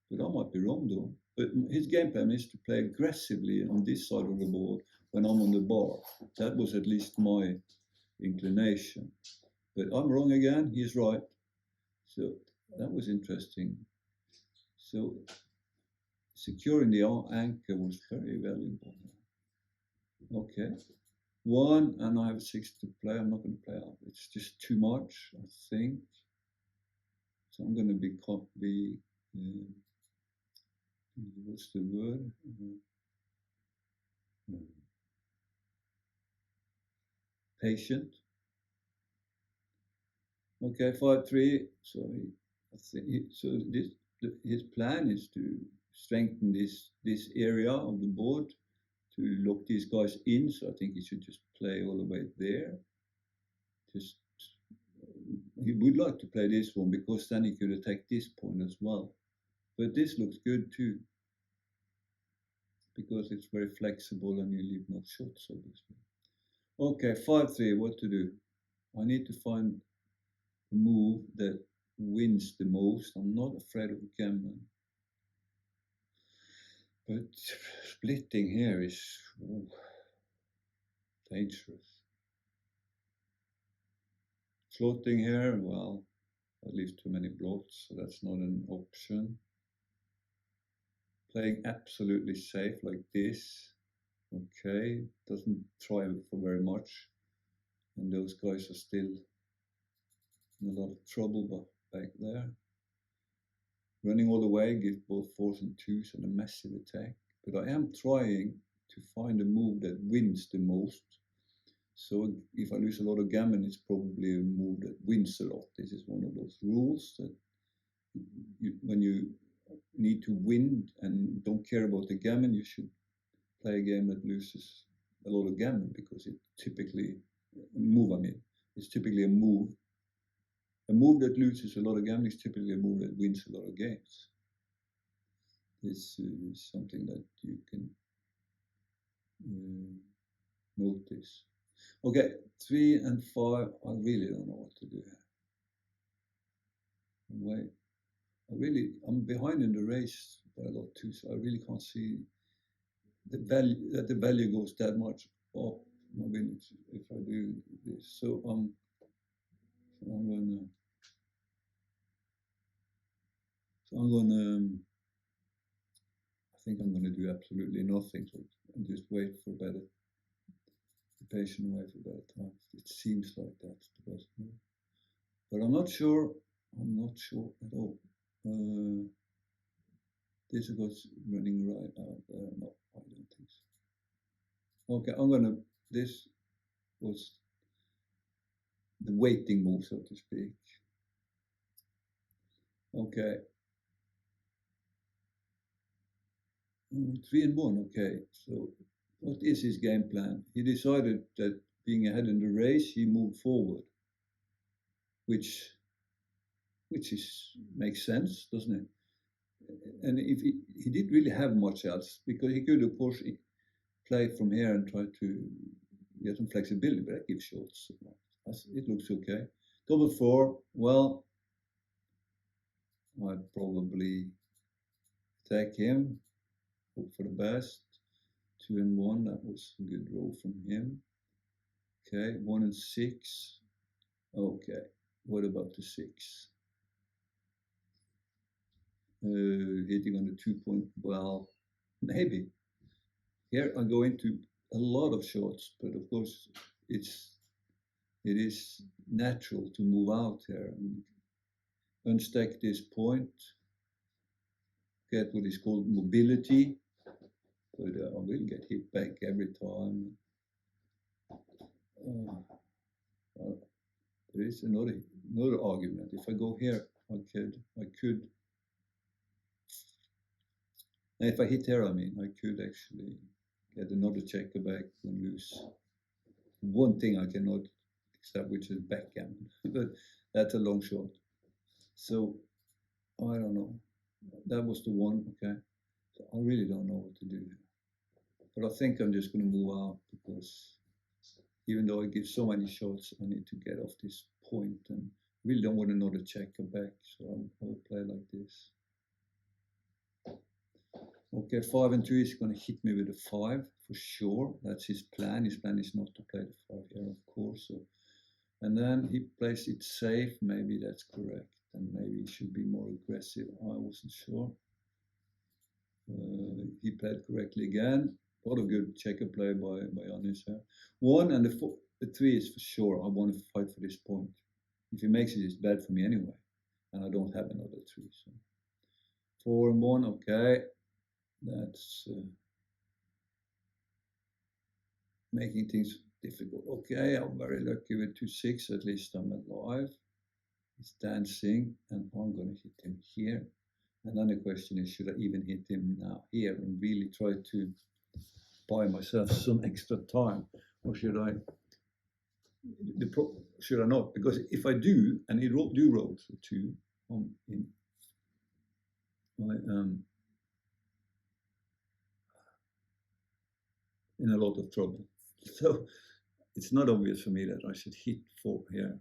but I might be wrong though, but his game plan is to play aggressively on this side of the board when I'm on the bar. That was at least my inclination. But I'm wrong again, he's right. So that was interesting. So securing the anchor was very valuable. Okay. 1, and I have 6 to play. I'm not going to play out. It's just too much, I think. So I'm going to be what's the word? Patient. Okay, 5-3. So his plan is to strengthen this area of the board to lock these guys in. So I think he should just play all the way there. He would like to play this one, because then he could attack this point as well. But this looks good too, because it's very flexible and you leave no shots, obviously. Okay, 5-3, what to do? I need to find a move that wins the most. I'm not afraid of gammon. But splitting here is dangerous. Slotting here, well, I leave too many blots, so that's not an option. Playing absolutely safe like this, okay, doesn't try for very much, and those guys are still in a lot of trouble back there. Running all the way, give both 4s and 2s and a massive attack, but I am trying to find a move that wins the most. So if I lose a lot of gammon, it's probably a move that wins a lot. This is one of those rules that when you need to win and don't care about the gammon, you should play a game that loses a lot of gammon, because it typically, it's typically a move. A move that loses a lot of gammon is typically a move that wins a lot of games. This is something that you can notice. Okay, 3 and 5, I really don't know what to do here. I'm behind in the race by a lot too, so I really can't see the value goes that much up. I mean, if I do this, so I'm gonna I think I'm gonna do absolutely nothing, so and just wait for better. Be patient and wait for better times. It seems like that's the best move, but I'm not sure. I'm not sure at all. This was running right out there. No, I don't think so. Okay, this was the waiting move, so to speak. Okay. 3 and 1, okay. So what is his game plan? He decided that being ahead in the race, he moved forward, which makes sense, doesn't it? And if he didn't really have much else, because he could of course play from here and try to get some flexibility, but that gives shots. It looks okay. Double 4, well, I'd probably attack him, hope for the best. 2 and 1, that was a good roll from him. Okay, 1 and 6. Okay, what about the 6? Hitting on the 2 point, well, maybe. Here I go into a lot of shots, but of course it is natural to move out here and unstack this point, get what is called mobility, but I will get hit back every time. Well, there is another argument. If I go here, I could. If I hit here, I mean, I could actually get another checker back and lose. One thing I cannot accept, which is backgammon, but that's a long shot. So I don't know. That was the one. Okay. So I really don't know what to do. But I think I'm just going to move out because even though I give so many shots, I need to get off this point and really don't want another checker back. So I'll play like this. Okay, 5 and 2 is going to hit me with a 5 for sure. That's his plan. His plan is not to play the 5 here, of course. So, and then he plays it safe. Maybe that's correct. And maybe he should be more aggressive. I wasn't sure. He played correctly again. A lot of good checker play by Janis here. 1 and the 3 is for sure. I want to fight for this point. If he makes it, it's bad for me anyway. And I don't have another 3. So 4 and 1, okay. That's making things difficult. Okay, I'm very lucky with 2-6. At least I'm alive. He's dancing, and I'm going to hit him here. And then the question is, should I even hit him now here and really try to buy myself some extra time, or should I? Should I not? Because if I do, and he do roll for 2, in a lot of trouble. So it's not obvious for me that I should hit 4 here,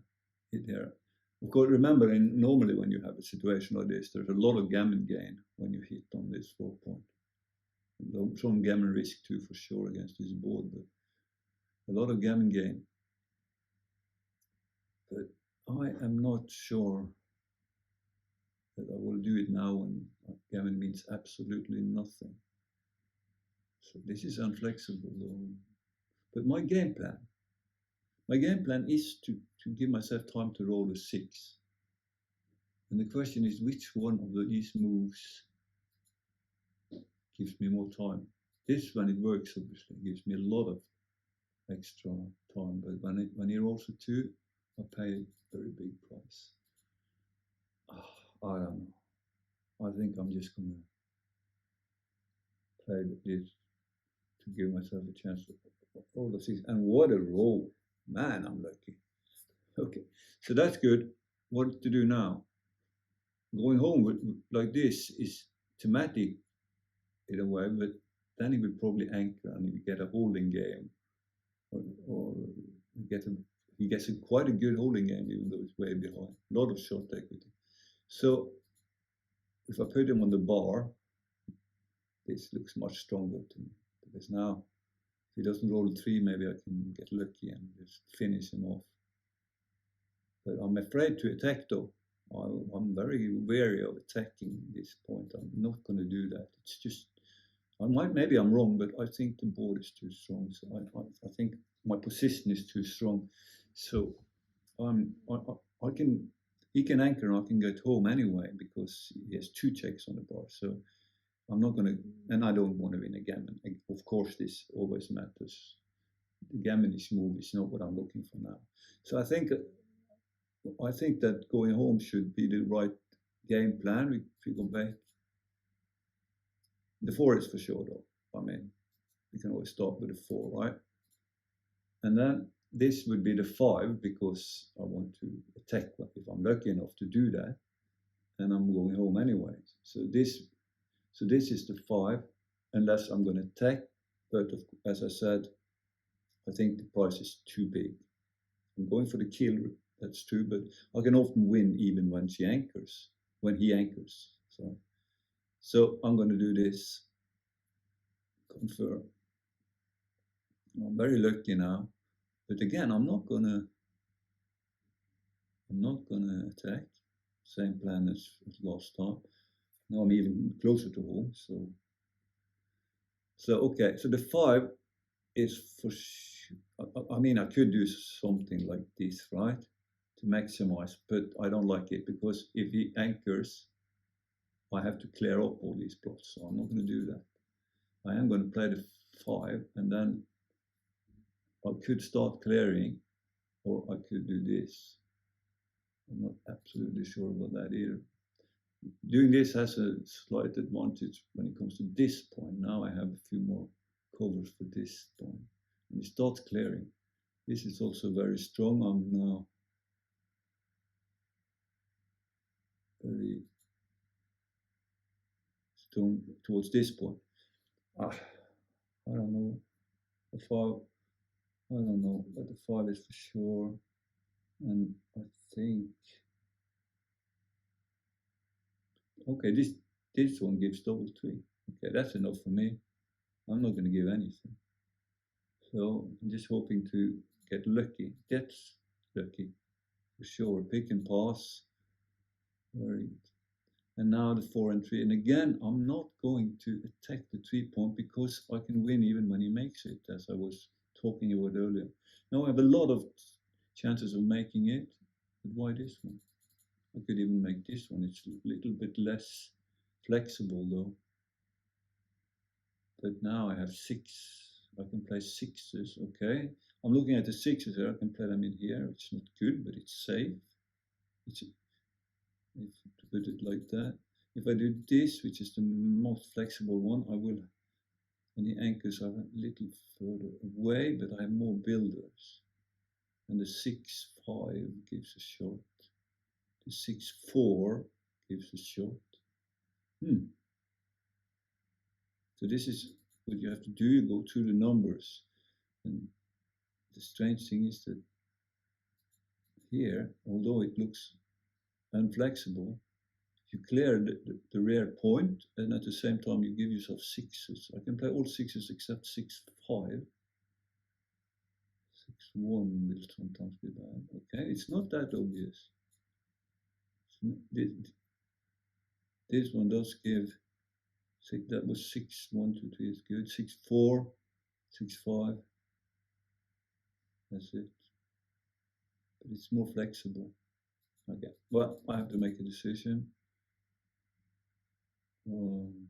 hit here. Of course, remember, normally when you have a situation like this, there's a lot of gammon gain when you hit on this 4 point. Some gammon risk too, for sure, against this board, but a lot of gammon gain. But I am not sure that I will do it now when gammon means absolutely nothing. So this is unflexible though. But my game plan is to give myself time to roll a 6. And the question is, which one of these moves gives me more time? This, when it works, obviously gives me a lot of extra time. But when he rolls a 2, I pay a very big price. I don't know. I think I'm just going to play this to give myself a chance to roll the 6. And what a roll. Man, I'm lucky. Okay, so that's good. What to do now? Going home like this is thematic in a way, but then he will probably anchor and he will get a holding game, or he gets quite a good holding game, even though it's way behind. A lot of short equity. So if I put him on the bar, this looks much stronger to me, because now if he doesn't roll a 3, maybe I can get lucky and just finish him off. But I'm afraid to attack though. I'm very wary of attacking this point. I'm not going to do that. It's just, maybe I'm wrong, but I think the board is too strong. So I think my position is too strong. So he can anchor and I can get home anyway because he has 2 checks on the bar. So I'm not going to, and I don't want to win a gammon. Of course, this always matters. The gammonish move is not what I'm looking for now. So I think that going home should be the right game plan. If we go back, the 4 is for sure though. I mean, we can always start with the 4, right? And then this would be the 5 because I want to attack if I'm lucky enough to do that, and I'm going home anyway. So this is the 5, unless I'm going to attack. But as I said, I think the price is too big. I'm going for the kill. That's true, but I can often win even when she anchors. when he anchors. So I'm going to do this. Confirm. I'm very lucky now, but again, I'm not gonna attack. Same plan as last time. Now I'm even closer to home. So okay. So the 5 is for. I mean, I could do something like this, right, to maximize, but I don't like it because if he anchors, I have to clear up all these plots. So I'm not going to do that. I am going to play the 5, and then I could start clearing, or I could do this. I'm not absolutely sure about that either. Doing this has a slight advantage when it comes to this point. Now I have a few more covers for this point. And it starts clearing. This is also very strong. I'm now very strong towards this point. I don't know. The 5, I don't know, but the 5 is for sure. And I think, okay, this one gives double 3. Okay, that's enough for me. I'm not going to give anything. So I'm just hoping to get lucky. That's lucky for sure. Pick and pass. Very good. And now the 4 and 3. And again, I'm not going to attack the 3 point because I can win even when he makes it, as I was talking about earlier. Now I have a lot of chances of making it, but why this one? I could even make this one. It's a little bit less flexible though. But now I have 6. I can play 6s, okay. I'm looking at the 6s here. I can play them in here. It's not good, but it's safe. If to put it like that. If I do this, which is the most flexible one, I will, and the anchors are a little further away, but I have more builders. And the 6-5 gives a shot. The 6-4 gives a shot. So this is what you have to do. You go through the numbers. And the strange thing is that here, although it looks unflexible, you clear the rare point, and at the same time you give yourself 6s. I can play all 6s except 6-5. 6-1 will sometimes be bad. Okay, it's not that obvious. This one does give. That was 6-1, 2, 3 is good. 6-4, 6-5. That's it. But it's more flexible. Okay, well, I have to make a decision. I'm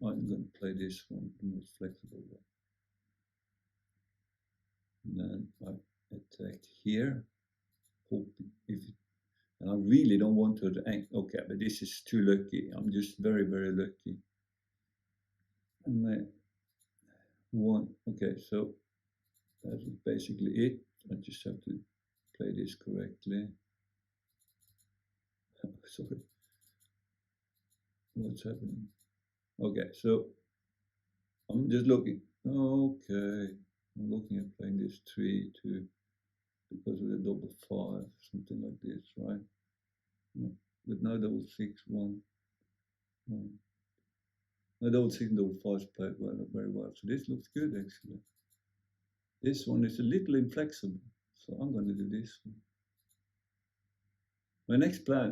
going to play this one, the most flexible one. And then I attack here. Hope if it, and I really don't want to attack. Okay, but this is too lucky. I'm just very, very lucky. And I want, okay, so that's basically it. I just have to play this correctly. Sorry. What's happening? Okay, so I'm just looking. Okay, I'm looking at playing this 3 to because of the double 5, something like this, right? No, but no double 6, 1, 1. No double 6 and double 5 is played well, very well. So this looks good actually. This one is a little inflexible, so I'm going to do this one.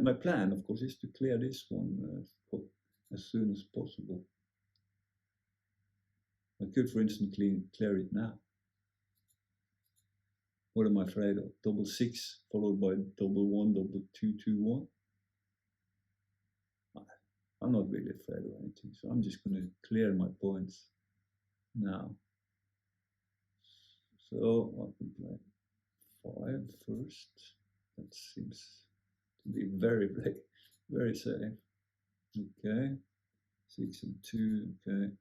My plan, of course, is to clear this one as soon as possible. I could, for instance, clear it now. What am I afraid of? Double 6 followed by double 1, double 2, 2, 1. I'm not really afraid of anything, so I'm just going to clear my points now. So I can play 5 first. That seems to be very, very, very safe. Okay, 6 and 2. Okay,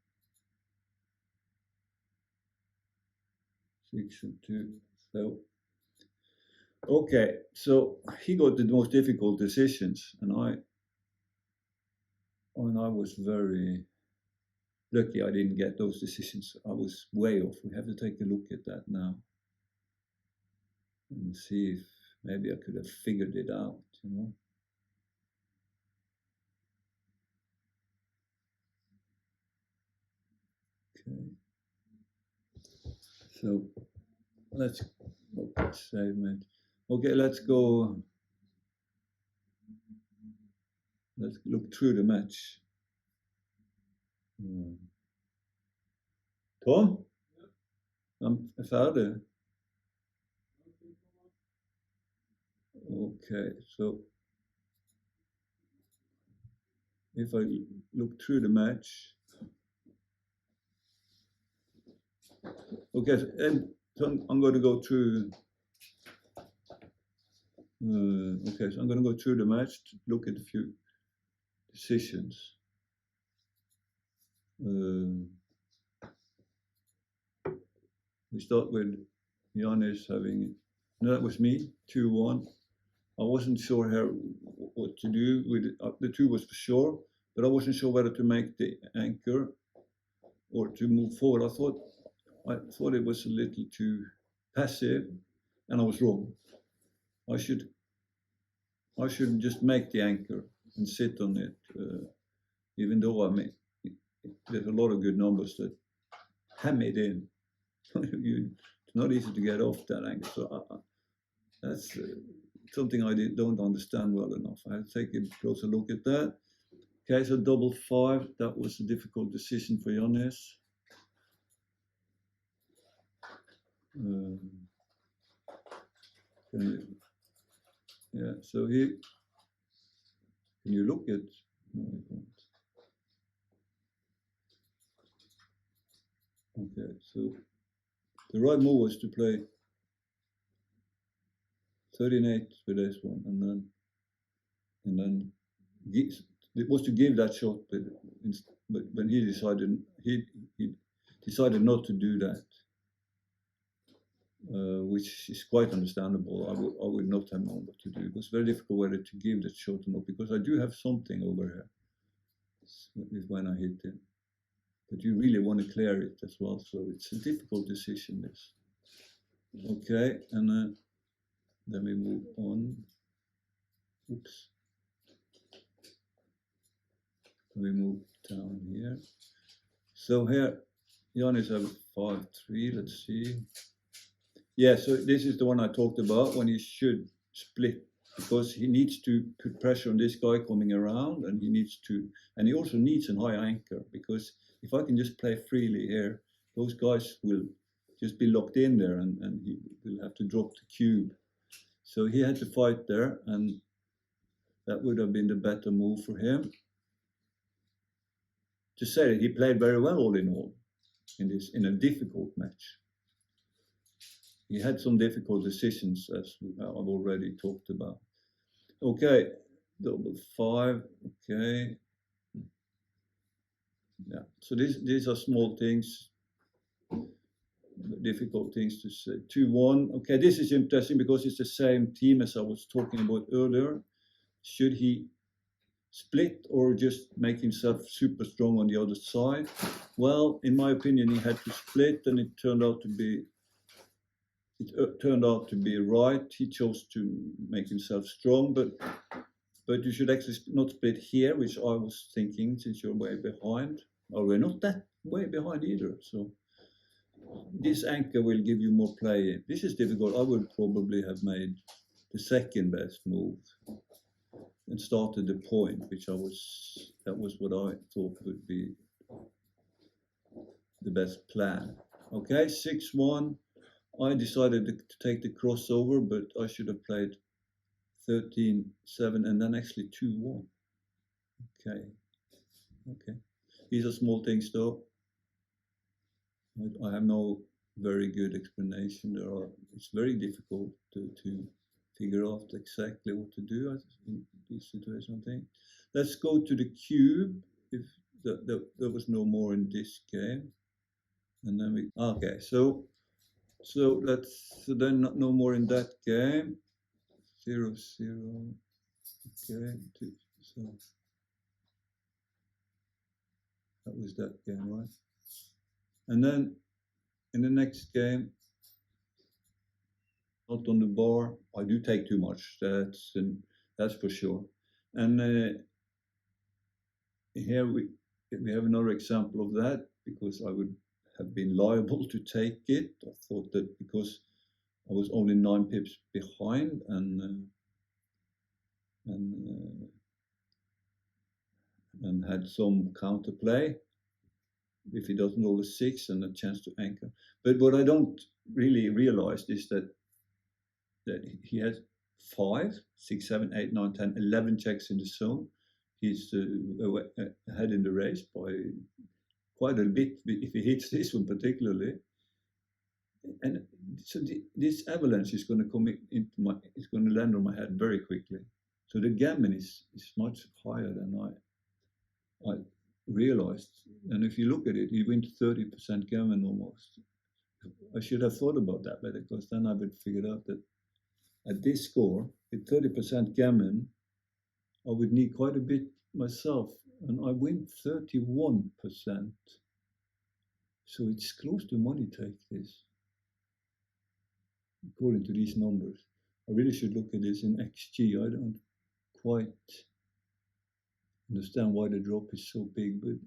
6 and 2. So, okay, so he got the most difficult decisions, and I was very lucky I didn't get those decisions. I was way off. We have to take a look at that now. and see if maybe I could have figured it out, you know. Okay. So let's save it. Okay, let's go. Let's look through the match. Tom? I'm färdig. Okay, so if I look through the match, okay, so I'm going to go through. Okay, so I'm going to go through the match to look at a few decisions. We start with Giannis having. No, that was me. 2-1. I wasn't sure here what to do with it. The 2 was for sure, but I wasn't sure whether to make the anchor or to move forward. I thought it was a little too passive, and I was wrong. I should just make the anchor and sit on it, even though there's a lot of good numbers that ham it in. It's not easy to get off that anchor. So that's something I don't understand well enough. I'll take a closer look at that. Okay, so 5-5. That was a difficult decision for Giannis. Yeah, so here, can you look at? No, I can't. Okay, so the right move was to play 13-8 with this one, and then it was to give that shot, but when he decided not to do that, which is quite understandable. I would not have known what to do. It was very difficult whether to give that shot or not, because I do have something over here when I hit him, but you really want to clear it as well. So it's a difficult decision. This. Okay, and then we move on. Oops. We move down here. So here, Giannis have 5-3. Let's see. Yeah, so this is the one I talked about when he should split, because he needs to put pressure on this guy coming around, and he also needs a high anchor, because if I can just play freely here, those guys will just be locked in there, and he will have to drop the cube. So he had to fight there, and that would have been the better move for him. To say that he played very well all in all in a difficult match. He had some difficult decisions, as I've already talked about. Okay, 5. Okay. Yeah, so these are small things, difficult things to say. 2-1. Okay, this is interesting because it's the same team as I was talking about earlier. Should he split or just make himself super strong on the other side? Well, in my opinion, he had to split, and it turned out to be right. He chose to make himself strong, but you should actually not split here, which I was thinking, since you're way behind. Or we're not that way behind either. So this anchor will give you more play. This is difficult. I would probably have made the second best move and started the point, that was what I thought would be the best plan. Okay, 6-1. I decided to take the crossover, but I should have played 13-7 and then actually 2-1. Okay. These are small things though. I have no very good explanation. It's very difficult to figure out exactly what to do in this situation, I think. Let's go to the cube. If there was no more in this game. And then so then no more in that game. 0-0. Okay, so that was that game, right? And then in the next game, not on the bar. I do take too much. That's for sure. And here we have another example of that, because I would have been liable to take it. I thought that because I was only 9 pips behind, and had some counterplay. If he doesn't roll a 6 and a chance to anchor. But what I don't really realize is that he has 5, 6, 7, 8, 9, 10, 11 checks in the zone. He's ahead in the race by quite a bit if he hits this one particularly. And so this avalanche is going to come into it's going to land on my head very quickly. So the gammon is much higher than I realized. And if you look at it, he wins 30% gammon almost. I should have thought about that better, because then I would figure out that at this score, with 30% gammon, I would need quite a bit myself, and I win 31%. So it's close to money take this, according to these numbers. I really should look at this in XG. I don't quite understand why the drop is so big, but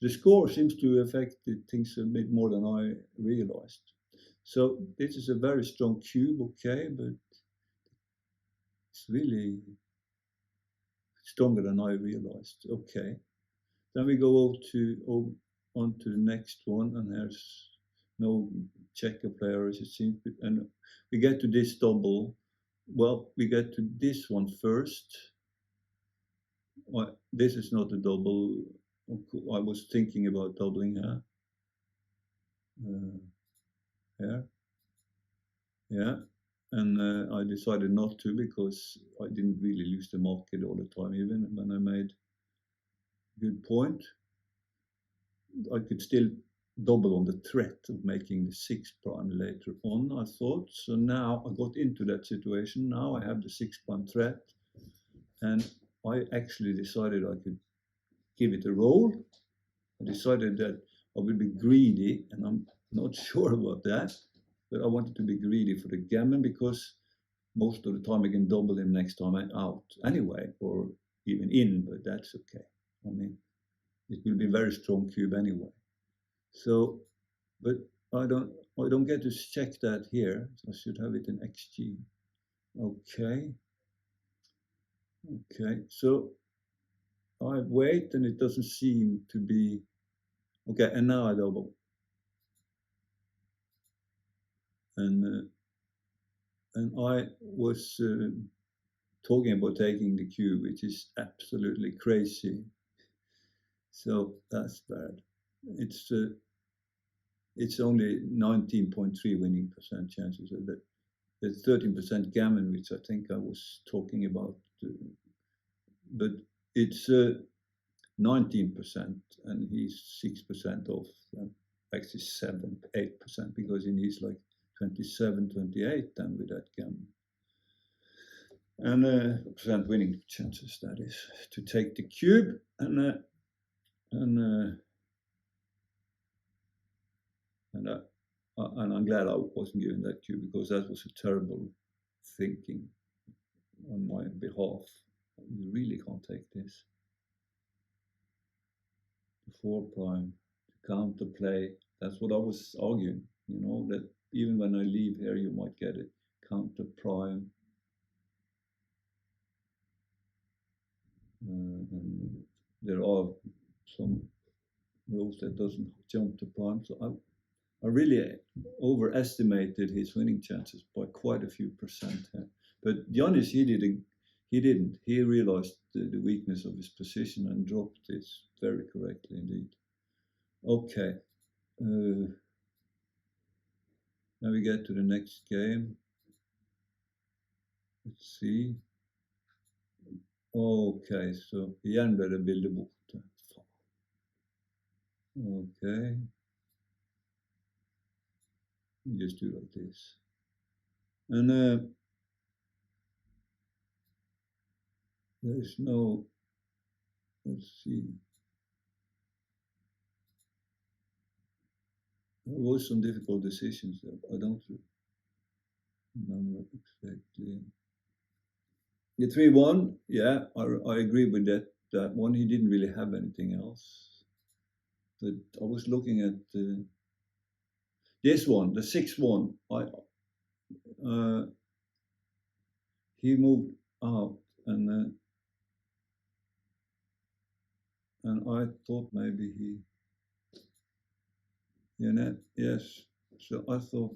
the score seems to affect things a bit more than I realized. So this is a very strong cube, okay, but it's really stronger than I realized. Okay. Then we go on to the next one, and there's no checker players, it seems, and we get to this double. Well, we get to this one first. Well, this is not a double. I was thinking about doubling here. Yeah, and I decided not to, because I didn't really lose the market all the time, even when I made a good point. I could still double on the threat of making the 6 prime later on, I thought. So now I got into that situation. Now I have the 6 prime threat, and I actually decided I could give it a roll. I decided that I would be greedy, and I'm not sure about that, but I wanted to be greedy for the gammon, because most of the time I can double him next time I'm out anyway, or even in, but that's okay. I mean, it will be a very strong cube anyway. So, but I don't get to check that here. So I should have it in XG. Okay. So I wait, and it doesn't seem to be okay. And now I double, and I was talking about taking the cube, which is absolutely crazy. So that's bad. It's only 19.3 winning percent chances of that. There's 13% gammon, which I think I was talking about, but it's 19%, and he's 6% off. Actually 8%, because he needs like 27, 28 then with that gammon. And percent winning chances, that is, to take the cube, and I'm glad I wasn't given that cue, because that was a terrible thinking on my behalf. You really can't take this. The 4 prime, to counterplay. That's what I was arguing, that even when I leave here, you might get it. Counter prime. And there are some rules that doesn't jump to prime. So I really overestimated his winning chances by quite a few percent here. But Giannis, he didn't. He realized the weakness of his position and dropped this very correctly indeed. Okay. Now we get to the next game. Let's see. Okay, så igen blir det bilder borta. Okay. You just do like this. And there's no, let's see. There was some difficult decisions there. I don't Number exactly. The 3-1, yeah, I agree with that one. He didn't really have anything else. But I was looking at this one, the 6-1. He moved out, and I thought maybe he, yes. So I thought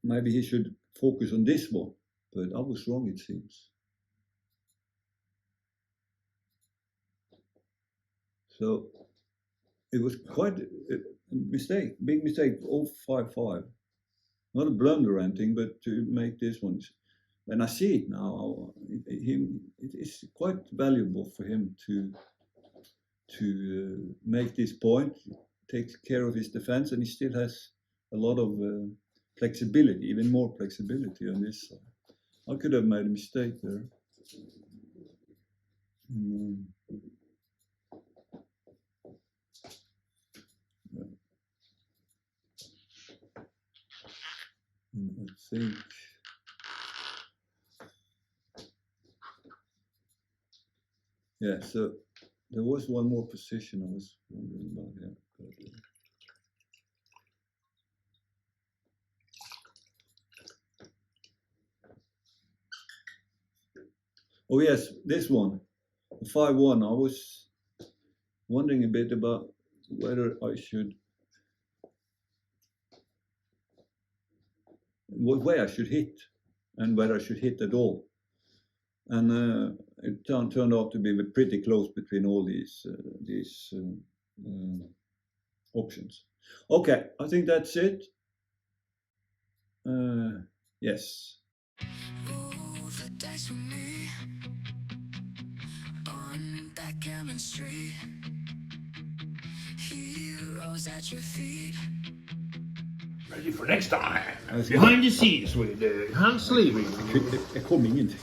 maybe he should focus on this one, but I was wrong, it seems. So it was quite a mistake, big mistake, 0-5-5. Not a blunder or anything, but to make this one. When I see it now, it is quite valuable for him to make this point, takes care of his defense, and he still has a lot of flexibility, even more flexibility on this side. I could have made a mistake there. I think yeah, so there was one more position I was wondering about here. Oh yes, this one, the 5-1. I was wondering a bit about whether I should, what way I should hit, and whether I should hit at all. And it turned out to be pretty close between all these options. Okay, I think that's it. Yes. Roll the dice with me on Backgammon Street. Heroes at your feet. Ready for next time. Behind the scenes with Hans Liby. Det kom ingenting.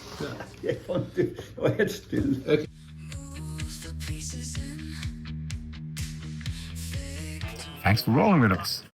Jag var helt still. Move the pieces in. Thanks for rolling with us.